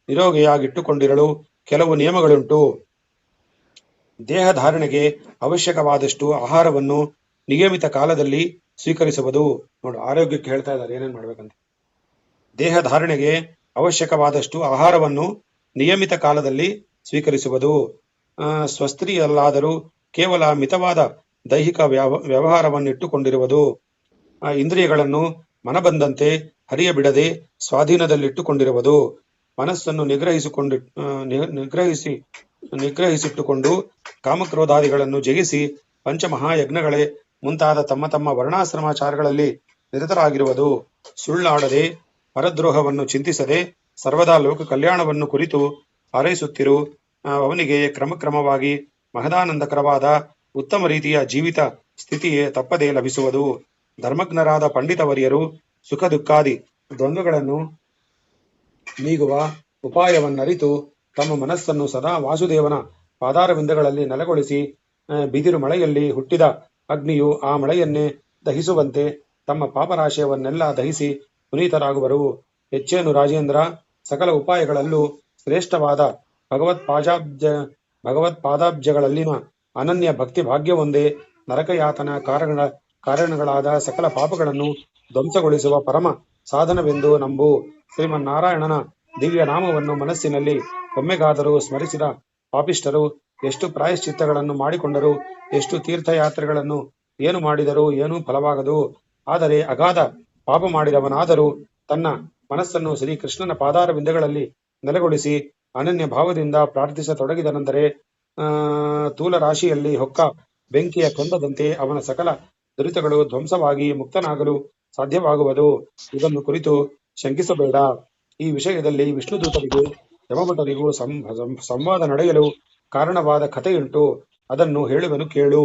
ನಿರೋಗಿಯಾಗಿಟ್ಟುಕೊಂಡಿರಲು ಕೆಲವು ನಿಯಮಗಳುಂಟು. ದೇಹ ಧಾರಣೆಗೆ ಅವಶ್ಯಕವಾದಷ್ಟು ಆಹಾರವನ್ನು ನಿಯಮಿತ ಕಾಲದಲ್ಲಿ ಸ್ವೀಕರಿಸುವುದು. ನೋಡು, ಆರೋಗ್ಯಕ್ಕೆ ಹೇಳ್ತಾ ಇದ್ದಾರೆ ಏನೇನ್ ಮಾಡ್ಬೇಕಂತ. ದೇಹ ಧಾರಣೆಗೆ ಅವಶ್ಯಕವಾದಷ್ಟು ಆಹಾರವನ್ನು ನಿಯಮಿತ ಕಾಲದಲ್ಲಿ ಸ್ವೀಕರಿಸುವುದು. ಸ್ವಸ್ತ್ರೀಯಲ್ಲಾದರೂ ಕೇವಲ ಮಿತವಾದ ದೈಹಿಕ ವ್ಯವಹಾರವನ್ನಿಟ್ಟುಕೊಂಡಿರುವುದು. ಇಂದ್ರಿಯಗಳನ್ನು ಮನಬಂದಂತೆ ಹರಿಯಬಿಡದೆ ಸ್ವಾಧೀನದಲ್ಲಿಟ್ಟುಕೊಂಡಿರುವುದು. ಮನಸ್ಸನ್ನು ನಿಗ್ರಹಿಸಿಟ್ಟುಕೊಂಡು ಕಾಮಕ್ರೋಧಾದಿಗಳನ್ನು ಜಯಿಸಿ ಪಂಚಮಹಾಯಜ್ಞಗಳೇ ಮುಂತಾದ ತಮ್ಮ ತಮ್ಮ ವರ್ಣಾಶ್ರಮಾಚಾರಗಳಲ್ಲಿ ನಿರತರಾಗಿರುವುದು. ಸುಳ್ಳಾಡದೆ ಪರದ್ರೋಹವನ್ನು ಚಿಂತಿಸದೆ ಸರ್ವದಾ ಲೋಕ ಕಲ್ಯಾಣವನ್ನು ಕುರಿತು ಹಾರೈಸುತ್ತಿರು. ಅವನಿಗೆ ಕ್ರಮಕ್ರಮವಾಗಿ ಮಹದಾನಂದಕರವಾದ ಉತ್ತಮ ರೀತಿಯ ಜೀವಿತ ಸ್ಥಿತಿಯೇ ತಪ್ಪದೇ ಲಭಿಸುವುದು. ಧರ್ಮಜ್ಞರಾದ ಪಂಡಿತವರಿಯರು ಸುಖ ದುಃಖಾದಿ ದ್ವಂದ್ವಗಳನ್ನು ನೀಗುವ ಉಪಾಯವನ್ನರಿತು ತಮ್ಮ ಮನಸ್ಸನ್ನು ಸದಾ ವಾಸುದೇವನ ಪಾದಾರವಿಂದಗಳಲ್ಲಿ ನೆಲೆಗೊಳಿಸಿ ಬಿದಿರು ಮಳೆಯಲ್ಲಿ ಹುಟ್ಟಿದ ಅಗ್ನಿಯು ಆ ಮಳೆಯನ್ನೇ ದಹಿಸುವಂತೆ ತಮ್ಮ ಪಾಪರಾಶಯವನ್ನೆಲ್ಲ ದಹಿಸಿ ಪುನೀತರಾಗುವರು. ಹೆಚ್ಚೇನು ರಾಜೇಂದ್ರ, ಸಕಲ ಉಪಾಯಗಳಲ್ಲೂ ಶ್ರೇಷ್ಠವಾದ ಭಗವತ್ಪಾದಾಬ್ಜಗಳಲ್ಲಿನ ಅನನ್ಯ ಭಕ್ತಿ ಭಾಗ್ಯವೊಂದೇ ನರಕಯಾತನ ಕಾರಣಗಳಾದ ಸಕಲ ಪಾಪಗಳನ್ನು ಧ್ವಂಸಗೊಳಿಸುವ ಪರಮ ಸಾಧನವೆಂದು ನಂಬು. ಶ್ರೀಮನ್ನಾರಾಯಣನ ದಿವ್ಯ ನಾಮವನ್ನು ಮನಸ್ಸಿನಲ್ಲಿ ಒಮ್ಮೆಗಾದರೂ ಸ್ಮರಿಸಿದ ಪಾಪಿಷ್ಠರು ಎಷ್ಟು ಪ್ರಾಯಶ್ಚಿತ್ತಗಳನ್ನು ಮಾಡಿಕೊಂಡರೂ, ಎಷ್ಟು ತೀರ್ಥಯಾತ್ರೆಗಳನ್ನು ಏನು ಮಾಡಿದರೂ ಏನೂ ಫಲವಾಗದು. ಆದರೆ ಅಗಾಧ ಪಾಪ ಮಾಡಿದವನಾದರೂ ತನ್ನ ಮನಸ್ಸನ್ನು ಶ್ರೀಕೃಷ್ಣನ ಪಾದಾರವಿಂದಗಳಲ್ಲಿ ನೆಲೆಗೊಳಿಸಿ ಅನನ್ಯ ಭಾವದಿಂದ ಪ್ರಾರ್ಥಿಸತೊಡಗಿದನೆಂದರೆ ತೂಲ ರಾಶಿಯಲ್ಲಿ ಹೊಕ್ಕ ಬೆಂಕಿಯ ಕೊಂದದಂತೆ ಅವನ ಸಕಲ ದುರಿತಗಳು ಧ್ವಂಸವಾಗಿ ಮುಕ್ತನಾಗಲು ಸಾಧ್ಯವಾಗುವುದು. ಇದನ್ನು ಕುರಿತು ಶಂಕಿಸಬೇಡ. ಈ ವಿಷಯದಲ್ಲಿ ವಿಷ್ಣುದೂತರಿಗೂ ಯಮಭಟರಿಗೂ ಸಂವಾದ ನಡೆಯಲು ಕಾರಣವಾದ ಕಥೆಯುಂಟು. ಅದನ್ನು ಹೇಳುವೆನು ಕೇಳು.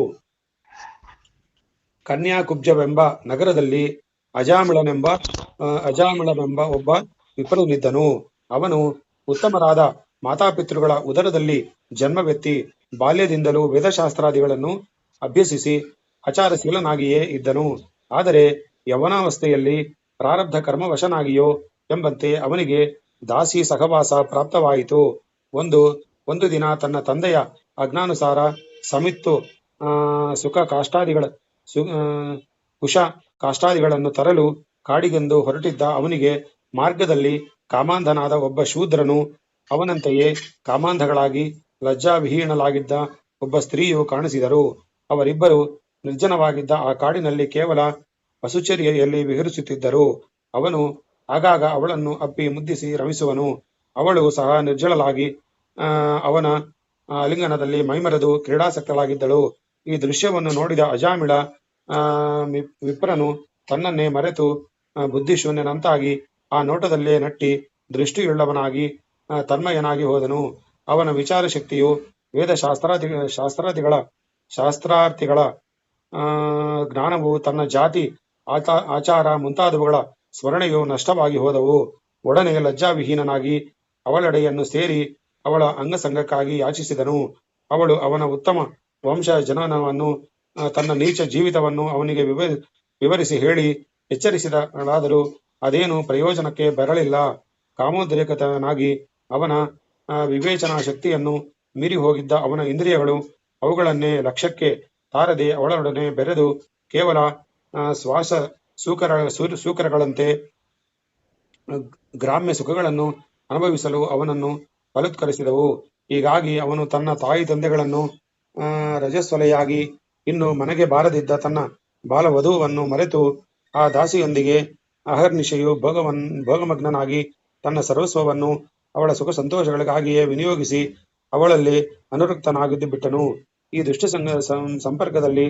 ಕನ್ಯಾಕುಬ್ಜವೆಂಬ ನಗರದಲ್ಲಿ ಅಜಾಮಿಳನೆಂಬ ಒಬ್ಬ ವಿಪ್ರನಿದ್ದನು. ಅವನು ಉತ್ತಮರಾದ ಮಾತಾಪಿತೃಗಳ ಉದರದಲ್ಲಿ ಜನ್ಮವೆತ್ತಿ ಬಾಲ್ಯದಿಂದಲೂ ವೇದಶಾಸ್ತ್ರಾದಿಗಳನ್ನು ಅಭ್ಯಸಿಸಿ ಆಚಾರಶೀಲನಾಗಿಯೇ ಇದ್ದನು. ಆದರೆ ಯೌವನಾವಸ್ಥೆಯಲ್ಲಿ ಪ್ರಾರಬ್ಧ ಕರ್ಮವಶನಾಗಿಯೋ ಎಂಬಂತೆ ಅವನಿಗೆ ದಾಸಿ ಸಹವಾಸ ಪ್ರಾಪ್ತವಾಯಿತು. ಒಂದು ದಿನ ತನ್ನ ತಂದೆಯ ಆಜ್ಞಾನುಸಾರ ಸಮಿತ್ತು ಕುಶ ಕಾಷ್ಟಾದಿಗಳನ್ನು ತರಲು ಕಾಡಿಗೆಂದು ಹೊರಟಿದ್ದ ಅವನಿಗೆ ಮಾರ್ಗದಲ್ಲಿ ಕಾಮಾಂಧನಾದ ಒಬ್ಬ ಶೂದ್ರನು, ಅವನಂತೆಯೇ ಕಾಮಾಂಧಗಳಾಗಿ ಲಜ್ಜಾವಿಹೀನಳಾಗಿದ್ದ ಒಬ್ಬ ಸ್ತ್ರೀಯು ಕಾಣಿಸಿದರು. ಅವರಿಬ್ಬರು ನಿರ್ಜನವಾಗಿದ್ದ ಆ ಕಾಡಿನಲ್ಲಿ ಕೇವಲ ಪಶುಚರ್ಯೆಯಲ್ಲಿ ವಿಹರಿಸುತ್ತಿದ್ದರು. ಅವನು ಆಗಾಗ ಅವಳನ್ನು ಅಪ್ಪಿ ಮುದ್ದಿಸಿ ರಮಿಸುವನು. ಅವಳು ಸಹ ನಿರ್ಜಳಲಾಗಿ ಅವನ ಆಲಿಂಗನದಲ್ಲಿ ಮೈಮರೆದು ಕ್ರೀಡಾಸಕ್ತಳಾಗಿದ್ದಳು. ಈ ದೃಶ್ಯವನ್ನು ನೋಡಿದ ಅಜಾಮಿಳ ವಿಪ್ರನು ತನ್ನನ್ನೇ ಮರೆತು ಬುದ್ಧಿಶೂನ್ಯನಂತಾಗಿ ಆ ನೋಟದಲ್ಲೇ ನಟ್ಟಿ ದೃಷ್ಟಿಯುಳ್ಳವನಾಗಿ ತನ್ಮಯನಾಗಿ ಹೋದನು. ಅವನ ವಿಚಾರ ಶಕ್ತಿಯು ಶಾಸ್ತ್ರಾರ್ಥಿಗಳ ಜ್ಞಾನವು, ತನ್ನ ಜಾತಿ ಆಚಾರ ಮುಂತಾದವುಗಳ ಸ್ಮರಣೆಯು ನಷ್ಟವಾಗಿ ಹೋದವು. ಒಡನೆ ಲಜ್ಜಾವಿಹೀನನಾಗಿ ಅವಳೆಡೆಯನ್ನು ಸೇರಿ ಅವಳ ಅಂಗಸಂಗಕ್ಕಾಗಿ ಯಾಚಿಸಿದನು. ಅವಳು ಅವನ ಉತ್ತಮ ವಂಶ ಜನನವನ್ನು, ತನ್ನ ನೀಚ ಜೀವಿತವನ್ನು ಅವನಿಗೆ ವಿವರಿಸಿ ಹೇಳಿ ಎಚ್ಚರಿಸಿದಳಾದರೂ ಅದೇನು ಪ್ರಯೋಜನಕ್ಕೆ ಬರಲಿಲ್ಲ. ಕಾಮೋದ್ರೇಕತನಾಗಿ ಅವನ ವಿವೇಚನಾ ಶಕ್ತಿಯನ್ನು ಮೀರಿ ಹೋಗಿದ್ದ ಅವನ ಇಂದ್ರಿಯಗಳು ಅವುಗಳನ್ನೇ ಲಕ್ಷ್ಯಕ್ಕೆ ತಾರದೆ ಅವಳೊಡನೆ ಬೆರೆದು ಕೇವಲ ಶ್ವಾಸ ಸೂಕರಗಳಂತೆ ಗ್ರಾಮ್ಯ ಸುಖಗಳನ್ನು ಅನುಭವಿಸಲು ಅವನನ್ನು ಬಲತ್ಕರಿಸಿದವು. ಹೀಗಾಗಿ ಅವನು ತನ್ನ ತಾಯಿ ತಂದೆಗಳನ್ನು ರಜಸ್ವಲೆಯಾಗಿ ಇನ್ನು ಮನೆಗೆ ಬಾರದಿದ್ದ ತನ್ನ ಬಾಲವಧುವನ್ನು ಮರೆತು ಆ ದಾಸಿಯೊಂದಿಗೆ ಅಹರ್ನಿಶೆಯು ಭೋಗಮಗ್ನನಾಗಿ ತನ್ನ ಸರ್ವಸ್ವವನ್ನು ಅವಳ ಸುಖ ಸಂತೋಷಗಳಿಗಾಗಿಯೇ ವಿನಿಯೋಗಿಸಿ ಅವಳಲ್ಲಿ ಅನುರಕ್ತನಾಗಿದ್ದು ಬಿಟ್ಟನು. ಈ ದುಷ್ಟ ಸಂಪರ್ಕದಲ್ಲಿ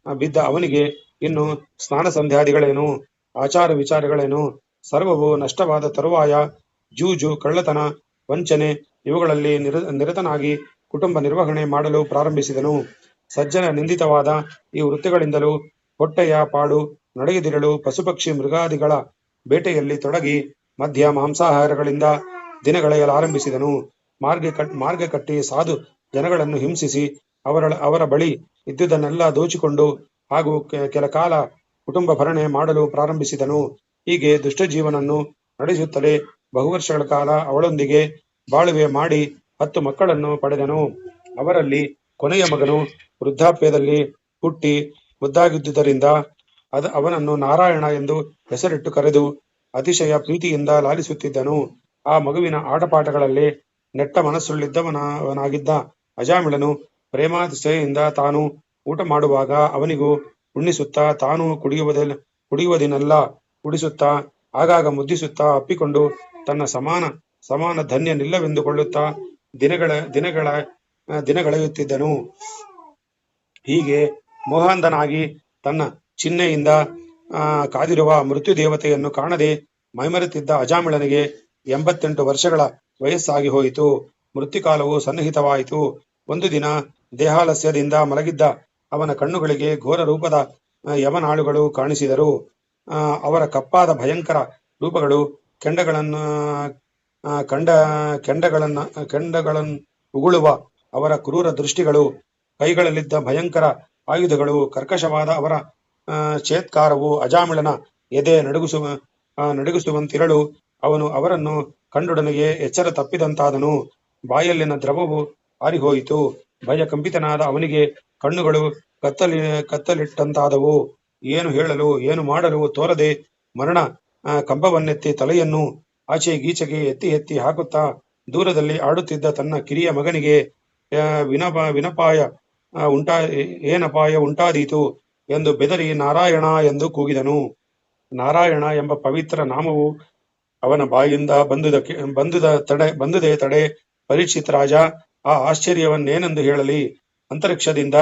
ಬಿದ್ದ ಅವನಿಗೆ ಇನ್ನು ಸ್ನಾನ ಸಂಧ್ಯಾದಿಗಳೇನು, ಆಚಾರ ವಿಚಾರಗಳೇನು, ಸರ್ವವು ನಷ್ಟವಾದ ತರುವಾಯ ಜೂಜು, ಕಳ್ಳತನ, ವಂಚನೆ ಇವುಗಳಲ್ಲಿ ನಿರತನಾಗಿ ಕುಟುಂಬ ನಿರ್ವಹಣೆ ಮಾಡಲು ಪ್ರಾರಂಭಿಸಿದನು. ಸಜ್ಜನ ನಿಂದಿತವಾದ ಈ ವೃತ್ತಿಗಳಿಂದಲೂ ಹೊಟ್ಟೆಯ ಪಾಡು ನಡೆಯದಿರಲು ಪಶುಪಕ್ಷಿ ಮೃಗಾದಿಗಳ ಬೇಟೆಯಲ್ಲಿ ತೊಡಗಿ ಮದ್ಯ ಮಾಂಸಾಹಾರಗಳಿಂದ ದಿನಗಳೆಯಲಾರಂಭಿಸಿದನು. ಮಾರ್ಗ ಕಟ್ಟಿ ಸಾಧು ಜನಗಳನ್ನು ಹಿಂಸಿಸಿ ಅವರ ಬಳಿ ಇದ್ದುದನ್ನೆಲ್ಲ ದೋಚಿಕೊಂಡು ಹಾಗೂ ಕೆಲ ಕಾಲ ಕುಟುಂಬ ಭರಣೆ ಮಾಡಲು ಪ್ರಾರಂಭಿಸಿದನು. ಹೀಗೆ ದುಷ್ಟ ಜೀವನನ್ನು ನಡೆಸುತ್ತಲೇ ಬಹುವರ್ಷಗಳ ಕಾಲ ಅವಳೊಂದಿಗೆ ಬಾಳುವೆ ಮಾಡಿ 10 ಮಕ್ಕಳನ್ನು ಪಡೆದನು. ಅವರಲ್ಲಿ ಕೊನೆಯ ಮಗನು ವೃದ್ಧಾಪ್ಯದಲ್ಲಿ ಹುಟ್ಟಿ ಮುದ್ದಾಗಿದ್ದುದರಿಂದ ಅವನನ್ನು ನಾರಾಯಣ ಎಂದು ಹೆಸರಿಟ್ಟು ಕರೆದು ಅತಿಶಯ ಪ್ರೀತಿಯಿಂದ ಲಾಲಿಸುತ್ತಿದ್ದನು. ಆ ಮಗುವಿನ ಆಟಪಾಠಗಳಲ್ಲಿ ನೆಟ್ಟ ಮನಸ್ಸುಳ್ಳಿದ್ದವನಾಗಿದ್ದ ಅಜಾಮಿಳನು ಪ್ರೇಮಾತಿಶಯದಿಂದ ತಾನು ಊಟ ಮಾಡುವಾಗ ಅವನಿಗೂ ಉಣ್ಣಿಸುತ್ತಾ, ತಾನು ಕುಡಿಯುವುದನ್ನೆಲ್ಲ ಕುಡಿಸುತ್ತಾ, ಆಗಾಗ ಮುದ್ದಿಸುತ್ತಾ ಅಪ್ಪಿಕೊಂಡು ತನ್ನ ಸಮಾನ ಧನ್ಯನಿಲ್ಲವೆಂದುಕೊಳ್ಳುತ್ತಾ ದಿನಗಳೆಯುತ್ತಿದ್ದನು. ಹೀಗೆ ಮೋಹಾಂಧನಾಗಿ ತನ್ನ ಚಿಹ್ನೆಯಿಂದ ಕಾದಿರುವ ಮೃತ್ಯು ದೇವತೆಯನ್ನು ಕಾಣದೆ ಮೈಮರೆತಿದ್ದ ಅಜಾಮಿಳನಿಗೆ 88 ವರ್ಷಗಳ ವಯಸ್ಸಾಗಿ ಹೋಯಿತು. ಮೃತ್ಯುಕಾಲವು ಸನ್ನಿಹಿತವಾಯಿತು. ಒಂದು ದಿನ ದೇಹಾಲಸ್ಯದಿಂದ ಮಲಗಿದ್ದ ಅವನ ಕಣ್ಣುಗಳಿಗೆ ಘೋರ ರೂಪದ ಯಮನಾಳುಗಳು ಕಾಣಿಸಿದರು. ಅವರ ಕಪ್ಪಾದ ಭಯಂಕರ ರೂಪಗಳು, ಕೆಂಡಗಳನ್ನು ಉಗುಳುವ ಅವರ ಕ್ರೂರ ದೃಷ್ಟಿಗಳು, ಕೈಗಳಲ್ಲಿದ್ದ ಭಯಂಕರ ಆಯುಧಗಳು, ಕರ್ಕಶವಾದ ಅವರ ಚೇತ್ಕಾರವು ಅಜಾಮಿಳನ ಎದೆ ನಡುಗಿಸುವಂತಿರಲು ಅವನು ಅವರನ್ನು ಕಂಡೊಡನೆಯೇ ಎಚ್ಚರ ತಪ್ಪಿದಂತಾದನು. ಬಾಯಲ್ಲಿನ ದ್ರವವು ಆರಿಹೋಯಿತು. ಭಯ ಕಂಪಿತನಾದ ಅವನಿಗೆ ಕಣ್ಣುಗಳು ಕತ್ತಲಿಟ್ಟಂತಾದವು. ಏನು ಹೇಳಲು ಏನು ಮಾಡಲು ತೋರದೆ ಮರಣ ಕಂಬವನ್ನೆತ್ತಿ ತಲೆಯನ್ನು ಆಚೆ ಗೀಚೆಗೆ ಎತ್ತಿ ಎತ್ತಿ ಹಾಕುತ್ತಾ ದೂರದಲ್ಲಿ ಆಡುತ್ತಿದ್ದ ತನ್ನ ಕಿರಿಯ ಮಗನಿಗೆ ಏನಪಾಯ ಉಂಟಾದೀತು ಎಂದು ಬೆದರಿ ನಾರಾಯಣ ಎಂದು ಕೂಗಿದನು. ನಾರಾಯಣ ಎಂಬ ಪವಿತ್ರ ನಾಮವು ಅವನ ಬಾಯಿಂದ ಬಂದುದೇ ತಡೆ. ಪರೀಕ್ಷಿತ್ ರಾಜ ಆ ಆಶ್ಚರ್ಯವನ್ನೇನೆಂದು ಹೇಳಲಿ. ಅಂತರಿಕ್ಷದಿಂದ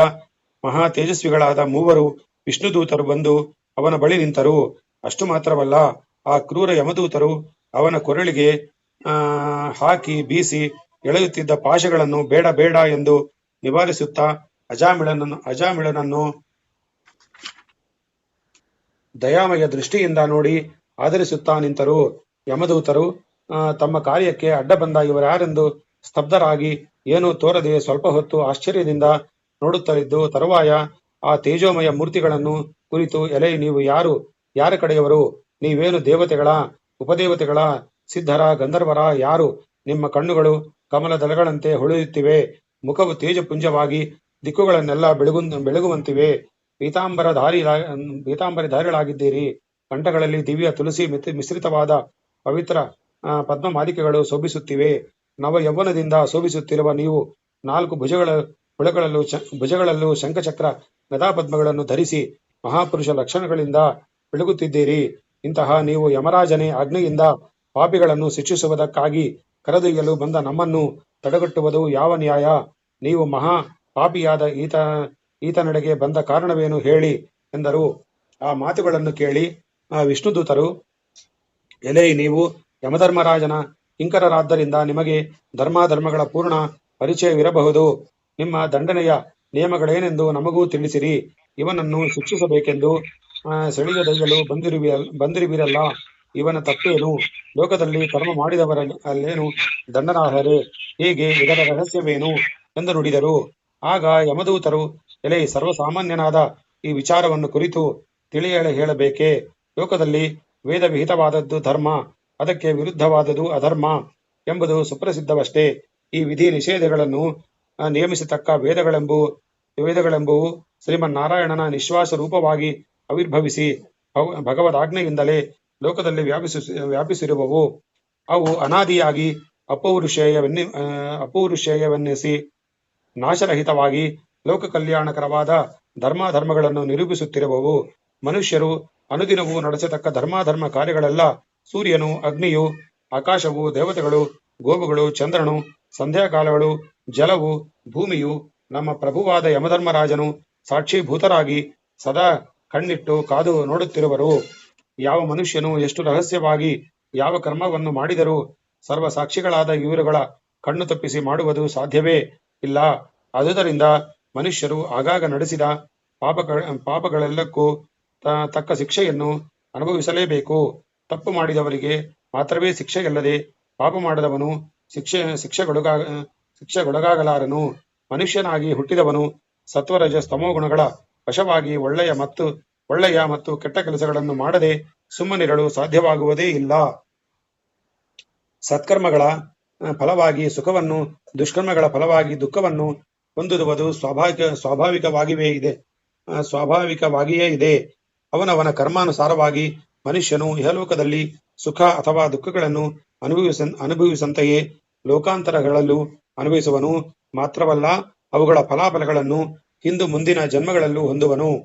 ಮಹಾ ತೇಜಸ್ವಿಗಳಾದ 3 ವಿಷ್ಣುದೂತರು ಬಂದು ಅವನ ಬಳಿ ನಿಂತರು. ಅಷ್ಟು ಮಾತ್ರವಲ್ಲ, ಆ ಕ್ರೂರ ಯಮದೂತರು ಅವನ ಕೊರಳಿಗೆ ಹಾಕಿ ಬೀಸಿ ಎಳೆಯುತ್ತಿದ್ದ ಪಾಶಗಳನ್ನು ಬೇಡ ಬೇಡ ಎಂದು ನಿವಾರಿಸುತ್ತಾ ಅಜಾಮಿಳನನ್ನು ದಯಾಮಯ ದೃಷ್ಟಿಯಿಂದ ನೋಡಿ ಆದರಿಸುತ್ತಾ ನಿಂತರು. ಯಮದೂತರು ತಮ್ಮ ಕಾರ್ಯಕ್ಕೆ ಅಡ್ಡ ಬಂದ ಇವರ್ಯಾರೆಂದು ಸ್ತಬ್ಧರಾಗಿ ಏನೂ ತೋರದೆ ಸ್ವಲ್ಪ ಹೊತ್ತು ಆಶ್ಚರ್ಯದಿಂದ ನೋಡುತ್ತಲಿದ್ದು, ತರುವಾಯ ಆ ತೇಜೋಮಯ ಮೂರ್ತಿಗಳನ್ನು ಕುರಿತು, ಎಲೆ, ನೀವು ಯಾರ ಕಡೆಯವರು? ನೀವೇನು ದೇವತೆಗಳ, ಉಪದೇವತೆಗಳ, ಸಿದ್ಧರ, ಗಂಧರ್ವರ? ಯಾರು? ನಿಮ್ಮ ಕಣ್ಣುಗಳು ಕಮಲದಳಗಳಂತೆ ಹೊಳೆಯುತ್ತಿವೆ, ಮುಖವು ತೇಜಪುಂಜವಾಗಿ ದಿಕ್ಕುಗಳನ್ನೆಲ್ಲ ಬೆಳಗುವಂತಿವೆ, ಪೀತಾಂಬರಧಾರಿಗಳಾಗಿದ್ದೀರಿ. ಕಂಠಗಳಲ್ಲಿ ದಿವ್ಯ ತುಳಸಿ ಮಿಶ್ರಿತವಾದ ಪವಿತ್ರ ಪದ್ಮಮಾಲಿಕೆಗಳು ಶೋಭಿಸುತ್ತಿವೆ. ನವ ಯೌವನದಿಂದ ಶೋಭಿಸುತ್ತಿರುವ ನೀವು 4 ಭುಜಗಳಲ್ಲೂ ಶಂಖಚಕ್ರ ಗದಾಪದ್ಮಗಳನ್ನು ಧರಿಸಿ ಮಹಾಪುರುಷ ಲಕ್ಷಣಗಳಿಂದ ಬೆಳಗುತ್ತಿದ್ದೀರಿ. ಇಂತಹ ನೀವು ಯಮರಾಜನೇ ಆಜ್ಞೆಯಿಂದ ಪಾಪಿಗಳನ್ನು ಶಿಕ್ಷಿಸುವುದಕ್ಕಾಗಿ ಕರೆದೊಯ್ಯಲು ಬಂದ ನಮ್ಮನ್ನು ತಡೆಗಟ್ಟುವುದು ಯಾವ ನ್ಯಾಯ? ನೀವು ಮಹಾ ಪಾಪಿಯಾದ ಈತನೆಡೆಗೆ ಬಂದ ಕಾರಣವೇನು ಹೇಳಿ ಎಂದರು. ಆ ಮಾತುಗಳನ್ನು ಕೇಳಿ ವಿಷ್ಣುದೂತರು, ಎಲೆ, ನೀವು ಯಮಧರ್ಮರಾಜನ ಕಿಂಕರರಾದ್ದರಿಂದ ನಿಮಗೆ ಧರ್ಮಾಧರ್ಮಗಳ ಪೂರ್ಣ ಪರಿಚಯವಿರಬಹುದು. ನಿಮ್ಮ ದಂಡನೆಯ ನಿಯಮಗಳೇನೆಂದು ನಮಗೂ ತಿಳಿಸಿರಿ. ಇವನನ್ನು ಶಿಕ್ಷಿಸಬೇಕೆಂದು ಸೆಳೆಯೊಯ್ಯಲು ಬಂದಿರುವಿರಲ್ಲ. ಇವನ ತಪ್ಪೇನು? ಲೋಕದಲ್ಲಿ ಕರ್ಮ ಮಾಡಿದವರಲ್ಲೇನು ದಂಡನಾರ್ಹರೇ? ಹೀಗೆ ಇದರ ರಹಸ್ಯವೇನು ಎಂದು ನುಡಿದರು. ಆಗ ಯಮದೂತರು, ಎಲೆ, ಸರ್ವಸಾಮಾನ್ಯನಾದ ಈ ವಿಚಾರವನ್ನು ಕುರಿತು ಹೇಳಬೇಕೆ? ಲೋಕದಲ್ಲಿ ವೇದ ವಿಹಿತವಾದದ್ದು ಧರ್ಮ, ಅದಕ್ಕೆ ವಿರುದ್ಧವಾದದ್ದು ಅಧರ್ಮ ಎಂಬುದು ಸುಪ್ರಸಿದ್ಧವಷ್ಟೇ. ಈ ವಿಧಿ ನಿಷೇಧಗಳನ್ನು ನಿಯಮಿಸತಕ್ಕ ವೇದಗಳೆಂಬುವು ಶ್ರೀಮನ್ನಾರಾಯಣನ ನಿಶ್ವಾಸ ರೂಪವಾಗಿ ಆವಿರ್ಭವಿಸಿ ಭಗವದಾಜ್ಞೆಯಿಂದಲೇ ಲೋಕದಲ್ಲಿ ವ್ಯಾಪಿಸಿರುವವು. ಅವು ಅನಾದಿಯಾಗಿ ಅಪೌರುಷೇಯವನ್ನಿಸಿ ನಾಶರಹಿತವಾಗಿ ಲೋಕ ಕಲ್ಯಾಣಕರವಾದ ಧರ್ಮಾಧರ್ಮಗಳನ್ನು ನಿರೂಪಿಸುತ್ತಿರುವವು. ಮನುಷ್ಯರು ಅನುದಿನವೂ ನಡೆಸತಕ್ಕ ಧರ್ಮಾಧರ್ಮ ಕಾರ್ಯಗಳೆಲ್ಲ ಸೂರ್ಯನು, ಅಗ್ನಿಯು, ಆಕಾಶವು, ದೇವತೆಗಳು, ಗೋವುಗಳು, ಚಂದ್ರನು, ಸಂಧ್ಯಾಕಾಲಗಳು, ಜಲವು, ಭೂಮಿಯು, ನಮ್ಮ ಪ್ರಭುವಾದ ಯಮಧರ್ಮರಾಜನು ಸಾಕ್ಷೀಭೂತರಾಗಿ ಸದಾ ಕಣ್ಣಿಟ್ಟು ಕಾದು ನೋಡುತ್ತಿರುವರು. ಯಾವ ಮನುಷ್ಯನು ಎಷ್ಟು ರಹಸ್ಯವಾಗಿ ಯಾವ ಕರ್ಮವನ್ನು ಮಾಡಿದರೂ ಸರ್ವ ಸಾಕ್ಷಿಗಳಾದ ಇವರುಗಳ ಕಣ್ಣು ತಪ್ಪಿಸಿ ಮಾಡುವುದು ಸಾಧ್ಯವೇ ಇಲ್ಲ. ಆದುದರಿಂದ ಮನುಷ್ಯರು ಆಗಾಗ ನಡೆಸಿದ ಪಾಪಗಳೆಲ್ಲಕ್ಕೂ ತಕ್ಕ ಶಿಕ್ಷೆಯನ್ನು ಅನುಭವಿಸಲೇಬೇಕು. ತಪ್ಪು ಮಾಡಿದವರಿಗೆ ಮಾತ್ರವೇ ಶಿಕ್ಷೆಯಲ್ಲದೆ ಪಾಪ ಮಾಡಿದವನು ಶಿಕ್ಷೆಗೊಳಗಾಗಲಾರನು. ಮನುಷ್ಯನಾಗಿ ಹುಟ್ಟಿದವನು ಸತ್ವರಜ ಸ್ತಮೋಗುಣಗಳ ವಶವಾಗಿ ಒಳ್ಳೆಯ ಮತ್ತು ಕೆಟ್ಟ ಕೆಲಸಗಳನ್ನು ಮಾಡದೆ ಸುಮ್ಮನಿರಲು ಸಾಧ್ಯವಾಗುವುದೇ ಇಲ್ಲ. ಸತ್ಕರ್ಮಗಳ ಫಲವಾಗಿ ಸುಖವನ್ನು, ದುಷ್ಕರ್ಮಗಳ ಫಲವಾಗಿ ದುಃಖವನ್ನು ಹೊಂದುವುದು ಸ್ವಾಭಾವಿಕವಾಗಿಯೇ ಇದೆ. ಅವನವನ ಕರ್ಮಾನುಸಾರವಾಗಿ ಮನುಷ್ಯನು ಇಹಲೋಕದಲ್ಲಿ ಸುಖ ಅಥವಾ ದುಃಖಗಳನ್ನು ಅನುಭವಿಸಂತೆಯೇ ಲೋಕಾಂತರಗಳಲ್ಲೂ ಅನುಭವಿಸುವನು. ಮಾತ್ರವಲ್ಲ, ಅವುಗಳ ಫಲಾಫಲಗಳನ್ನು ಹಿಂದು ಮುಂದಿನ ಜನ್ಮಗಳಲ್ಲೂ ಹೊಂದುವನು.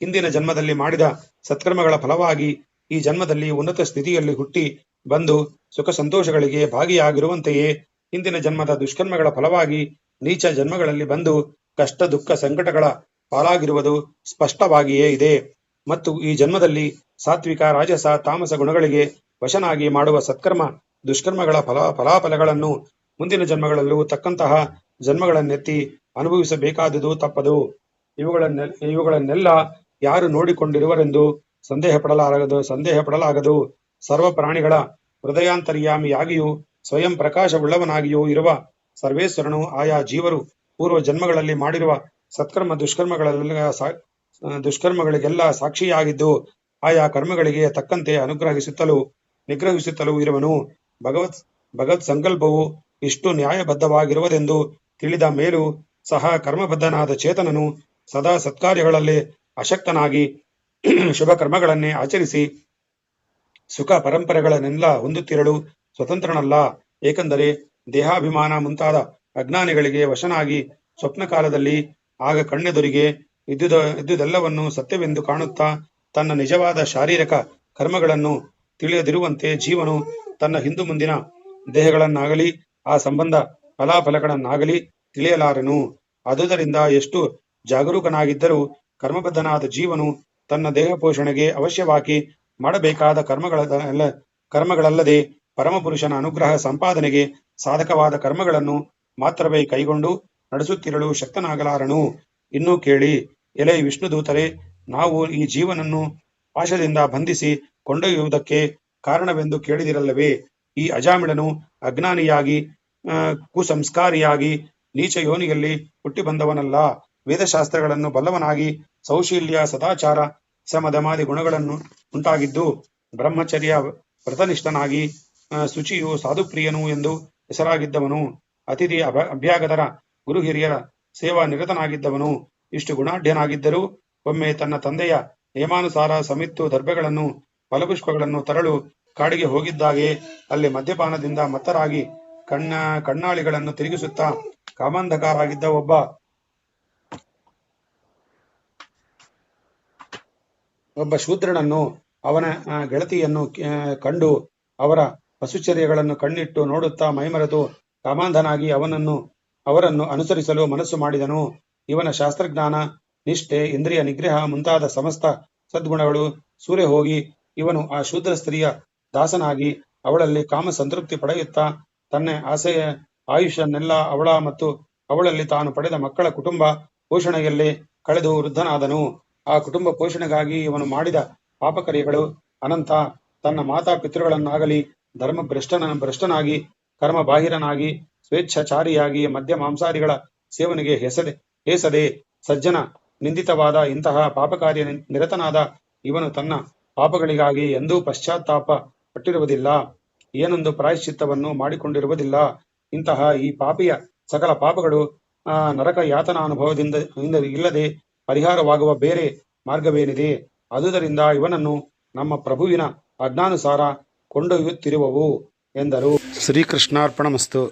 ಹಿಂದಿನ ಜನ್ಮದಲ್ಲಿ ಮಾಡಿದ ಸತ್ಕರ್ಮಗಳ ಫಲವಾಗಿ ಈ ಜನ್ಮದಲ್ಲಿ ಉನ್ನತ ಸ್ಥಿತಿಯಲ್ಲಿ ಹುಟ್ಟಿ ಬಂದು ಸುಖ ಸಂತೋಷಗಳಿಗೆ ಭಾಗಿಯಾಗಿರುವಂತೆಯೇ ಹಿಂದಿನ ಜನ್ಮದ ದುಷ್ಕರ್ಮಗಳ ಫಲವಾಗಿ ನೀಚ ಜನ್ಮಗಳಲ್ಲಿ ಬಂದು ಕಷ್ಟ, ದುಃಖ, ಸಂಕಟಗಳ ಪಾಲಾಗಿರುವುದು ಸ್ಪಷ್ಟವಾಗಿಯೇ ಇದೆ. ಮತ್ತು ಈ ಜನ್ಮದಲ್ಲಿ ಸಾತ್ವಿಕ, ರಾಜಸ, ತಾಮಸ ಗುಣಗಳಿಗೆ ವಶನಾಗಿ ಮಾಡುವ ಸತ್ಕರ್ಮ ದುಷ್ಕರ್ಮಗಳ ಫಲಾಫಲಗಳನ್ನು ಮುಂದಿನ ಜನ್ಮಗಳಲ್ಲೂ ತಕ್ಕಂತಹ ಜನ್ಮಗಳನ್ನೆತ್ತಿ ಅನುಭವಿಸಬೇಕಾದುದು ತಪ್ಪದು. ಇವುಗಳನ್ನೆಲ್ಲ ಯಾರು ನೋಡಿಕೊಂಡಿರುವರೆಂದು ಸಂದೇಹಪಡಲಾಗದು. ಸರ್ವ ಪ್ರಾಣಿಗಳ ಹೃದಯಾಂತರ್ಯಾಮಿಯಾಗಿಯೂ ಸ್ವಯಂ ಪ್ರಕಾಶವುಳ್ಳವನಾಗಿಯೂ ಇರುವ ಸರ್ವೇಶ್ವರನು ಆಯಾ ಜೀವರು ಪೂರ್ವ ಜನ್ಮಗಳಲ್ಲಿ ಮಾಡಿರುವ ಸತ್ಕರ್ಮ ದುಷ್ಕರ್ಮಗಳಿಗೆಲ್ಲ ಸಾಕ್ಷಿಯಾಗಿದ್ದು ಆಯಾ ಕರ್ಮಗಳಿಗೆ ತಕ್ಕಂತೆ ನಿಗ್ರಹಿಸುತ್ತಲೂ ಇರುವನು. ಭಗವತ್ ಸಂಕಲ್ಪವು ಇಷ್ಟು ನ್ಯಾಯಬದ್ಧವಾಗಿರುವುದೆಂದು ತಿಳಿದ ಮೇಲೂ ಸಹ ಕರ್ಮಬದ್ಧನಾದ ಚೇತನನು ಸದಾ ಸತ್ಕಾರ್ಯಗಳಲ್ಲಿ ಅಶಕ್ತನಾಗಿ ಶುಭ ಕರ್ಮಗಳನ್ನೇ ಆಚರಿಸಿ ಸುಖ ಪರಂಪರೆಗಳನ್ನೆಲ್ಲ ಹೊಂದುತ್ತಿರಲು ಸ್ವತಂತ್ರನಲ್ಲ. ಏಕೆಂದರೆ ದೇಹಾಭಿಮಾನ ಮುಂತಾದ ಅಜ್ಞಾನಿಗಳಿಗೆ ವಶನಾಗಿ ಸ್ವಪ್ನ ಕಾಲದಲ್ಲಿ ಆಗ ಕಣ್ಣೆದುರಿಗೆ ಇದ್ದುದೆಲ್ಲವನ್ನು ಸತ್ಯವೆಂದು ಕಾಣುತ್ತಾ ತನ್ನ ನಿಜವಾದ ಶಾರೀರಿಕ ಕರ್ಮಗಳನ್ನು ತಿಳಿಯದಿರುವಂತೆ ಜೀವನು ತನ್ನ ಹಿಂದು ಮುಂದಿನ ದೇಹಗಳನ್ನಾಗಲಿ ಆ ಸಂಬಂಧ ಫಲಾಫಲಗಳನ್ನಾಗಲಿ ತಿಳಿಯಲಾರನು. ಆದುದರಿಂದ ಎಷ್ಟು ಜಾಗರೂಕನಾಗಿದ್ದರೂ ಕರ್ಮಬದ್ಧನಾದ ಜೀವನು ತನ್ನ ದೇಹ ಪೋಷಣೆಗೆ ಅವಶ್ಯವಾಗಿ ಮಾಡಬೇಕಾದ ಕರ್ಮಗಳಲ್ಲದೆ ಪರಮಪುರುಷನ ಅನುಗ್ರಹ ಸಂಪಾದನೆಗೆ ಸಾಧಕವಾದ ಕರ್ಮಗಳನ್ನು ಮಾತ್ರವೇ ಕೈಗೊಂಡು ನಡೆಸುತ್ತಿರಲು ಶಕ್ತನಾಗಲಾರನು. ಇನ್ನೂ ಕೇಳಿ, ಎಲೆ ವಿಷ್ಣುದೂತರೇ, ನಾವು ಈ ಜೀವನನ್ನು ಪಾಶದಿಂದ ಬಂಧಿಸಿ ಕೊಂಡೊಯ್ಯುವುದಕ್ಕೆ ಕಾರಣವೆಂದು ಕೇಳಿದಿರಲ್ಲವೇ? ಈ ಅಜಾಮಿಳನು ಅಜ್ಞಾನಿಯಾಗಿ ಕುಸಂಸ್ಕಾರಿಯಾಗಿ ನೀಚ ಯೋನಿಯಲ್ಲಿ ಹುಟ್ಟಿ ಬಂದವನಲ್ಲ. ವೇದಶಾಸ್ತ್ರಗಳನ್ನು ಬಲ್ಲವನಾಗಿ ಸೌಶೀಲ್ಯ, ಸದಾಚಾರ, ಸಮಧಮಾದಿ ಗುಣಗಳನ್ನು ಉಂಟಾಗಿದ್ದು ಬ್ರಹ್ಮಚರ್ಯ ವ್ರತನಿಷ್ಠನಾಗಿ ಶುಚಿಯು ಸಾಧುಪ್ರಿಯನು ಎಂದು ಹೆಸರಾಗಿದ್ದವನು. ಅತಿಥಿ ಅಭ್ಯಾಗತರ ಗುರು ಹಿರಿಯರ ಸೇವಾ ನಿರತನಾಗಿದ್ದವನು. ಇಷ್ಟು ಗುಣಾಢ್ಯನಾಗಿದ್ದರೂ ಒಮ್ಮೆ ತನ್ನ ತಂದೆಯ ನಿಯಮಾನುಸಾರ ಸಮಿತ್ತು ದರ್ಭೆಗಳನ್ನು ಫಲಪುಷ್ಪಗಳನ್ನು ತರಲು ಕಾಡಿಗೆ ಹೋಗಿದ್ದಾಗೆ ಅಲ್ಲಿ ಮದ್ಯಪಾನದಿಂದ ಮತ್ತರಾಗಿ ಕಣ್ಣಾಳಿಗಳನ್ನು ತಿರುಗಿಸುತ್ತಾ ಕಾಮಾಂಧಕಾರಾಗಿದ್ದ ಒಬ್ಬ ಶೂದ್ರನನ್ನು ಅವನ ಗೆಳತಿಯನ್ನು ಕಂಡು ಅವರ ಪಶುಚರ್ಯಗಳನ್ನು ಕಣ್ಣಿಟ್ಟು ನೋಡುತ್ತಾ ಮೈಮರೆತು ಕಾಮಾಂಧನಾಗಿ ಅವರನ್ನು ಅನುಸರಿಸಲು ಮನಸ್ಸು ಮಾಡಿದನು. ಇವನ ಶಾಸ್ತ್ರಜ್ಞಾನ, ನಿಷ್ಠೆ, ಇಂದ್ರಿಯ ನಿಗ್ರಹ ಮುಂತಾದ ಸಮಸ್ತ ಸದ್ಗುಣಗಳು ಸೂರೆ ಹೋಗಿ ಇವನು ಆ ಶೂದ್ರ ಸ್ತ್ರೀಯ ದಾಸನಾಗಿ ಅವಳಲ್ಲಿ ಕಾಮ ಸಂತೃಪ್ತಿ ಪಡೆಯುತ್ತಾ ತನ್ನ ಆಯುಷ್ಯನ್ನೆಲ್ಲ ಅವಳ ಮತ್ತು ಅವಳಲ್ಲಿ ತಾನು ಪಡೆದ ಮಕ್ಕಳ ಕುಟುಂಬ ಪೋಷಣೆಯಲ್ಲೇ ಕಳೆದು ವೃದ್ಧನಾದನು. ಆ ಕುಟುಂಬ ಪೋಷಣೆಗಾಗಿ ಇವನು ಮಾಡಿದ ಪಾಪಕಾರ್ಯಗಳು ಅನಂತ. ತನ್ನ ಮಾತಾಪಿತೃಗಳನ್ನಾಗಲಿ ಭ್ರಷ್ಟನಾಗಿ ಕರ್ಮಬಾಹಿರನಾಗಿ ಸ್ವೇಚ್ಛಾಚಾರಿಯಾಗಿ ಮದ್ಯ ಮಾಂಸಾದಿಗಳ ಸೇವನೆಗೆ ಹೇಸದೆ ಸಜ್ಜನ ನಿಂದಿತವಾದ ಇಂತಹ ಪಾಪಕಾರ್ಯ ನಿರತನಾದ ಇವನು ತನ್ನ ಪಾಪಗಳಿಗಾಗಿ ಎಂದೂ ಪಶ್ಚಾತ್ತಾಪ ಪಟ್ಟಿರುವುದಿಲ್ಲ, ಏನೊಂದು ಪ್ರಾಯಶ್ಚಿತ್ತವನ್ನು ಮಾಡಿಕೊಂಡಿರುವುದಿಲ್ಲ. ಇಂತಹ ಈ ಪಾಪಿಯ ಸಕಲ ಪಾಪಗಳು ನರಕ ಯಾತನಾ ಅನುಭವದಿಂದ ಇಲ್ಲದೆ ಪರಿಹಾರವಾಗುವ ಬೇರೆ ಮಾರ್ಗವೇನಿದೆ? ಆದುದರಿಂದ ಇವನನ್ನು ನಮ್ಮ ಪ್ರಭುವಿನ ಆಜ್ಞಾನುಸಾರ ಕೊಂಡೊಯ್ಯುತ್ತಿರುವವು ಎಂದರು. ಶ್ರೀಕೃಷ್ಣಾರ್ಪಣಮಸ್ತು.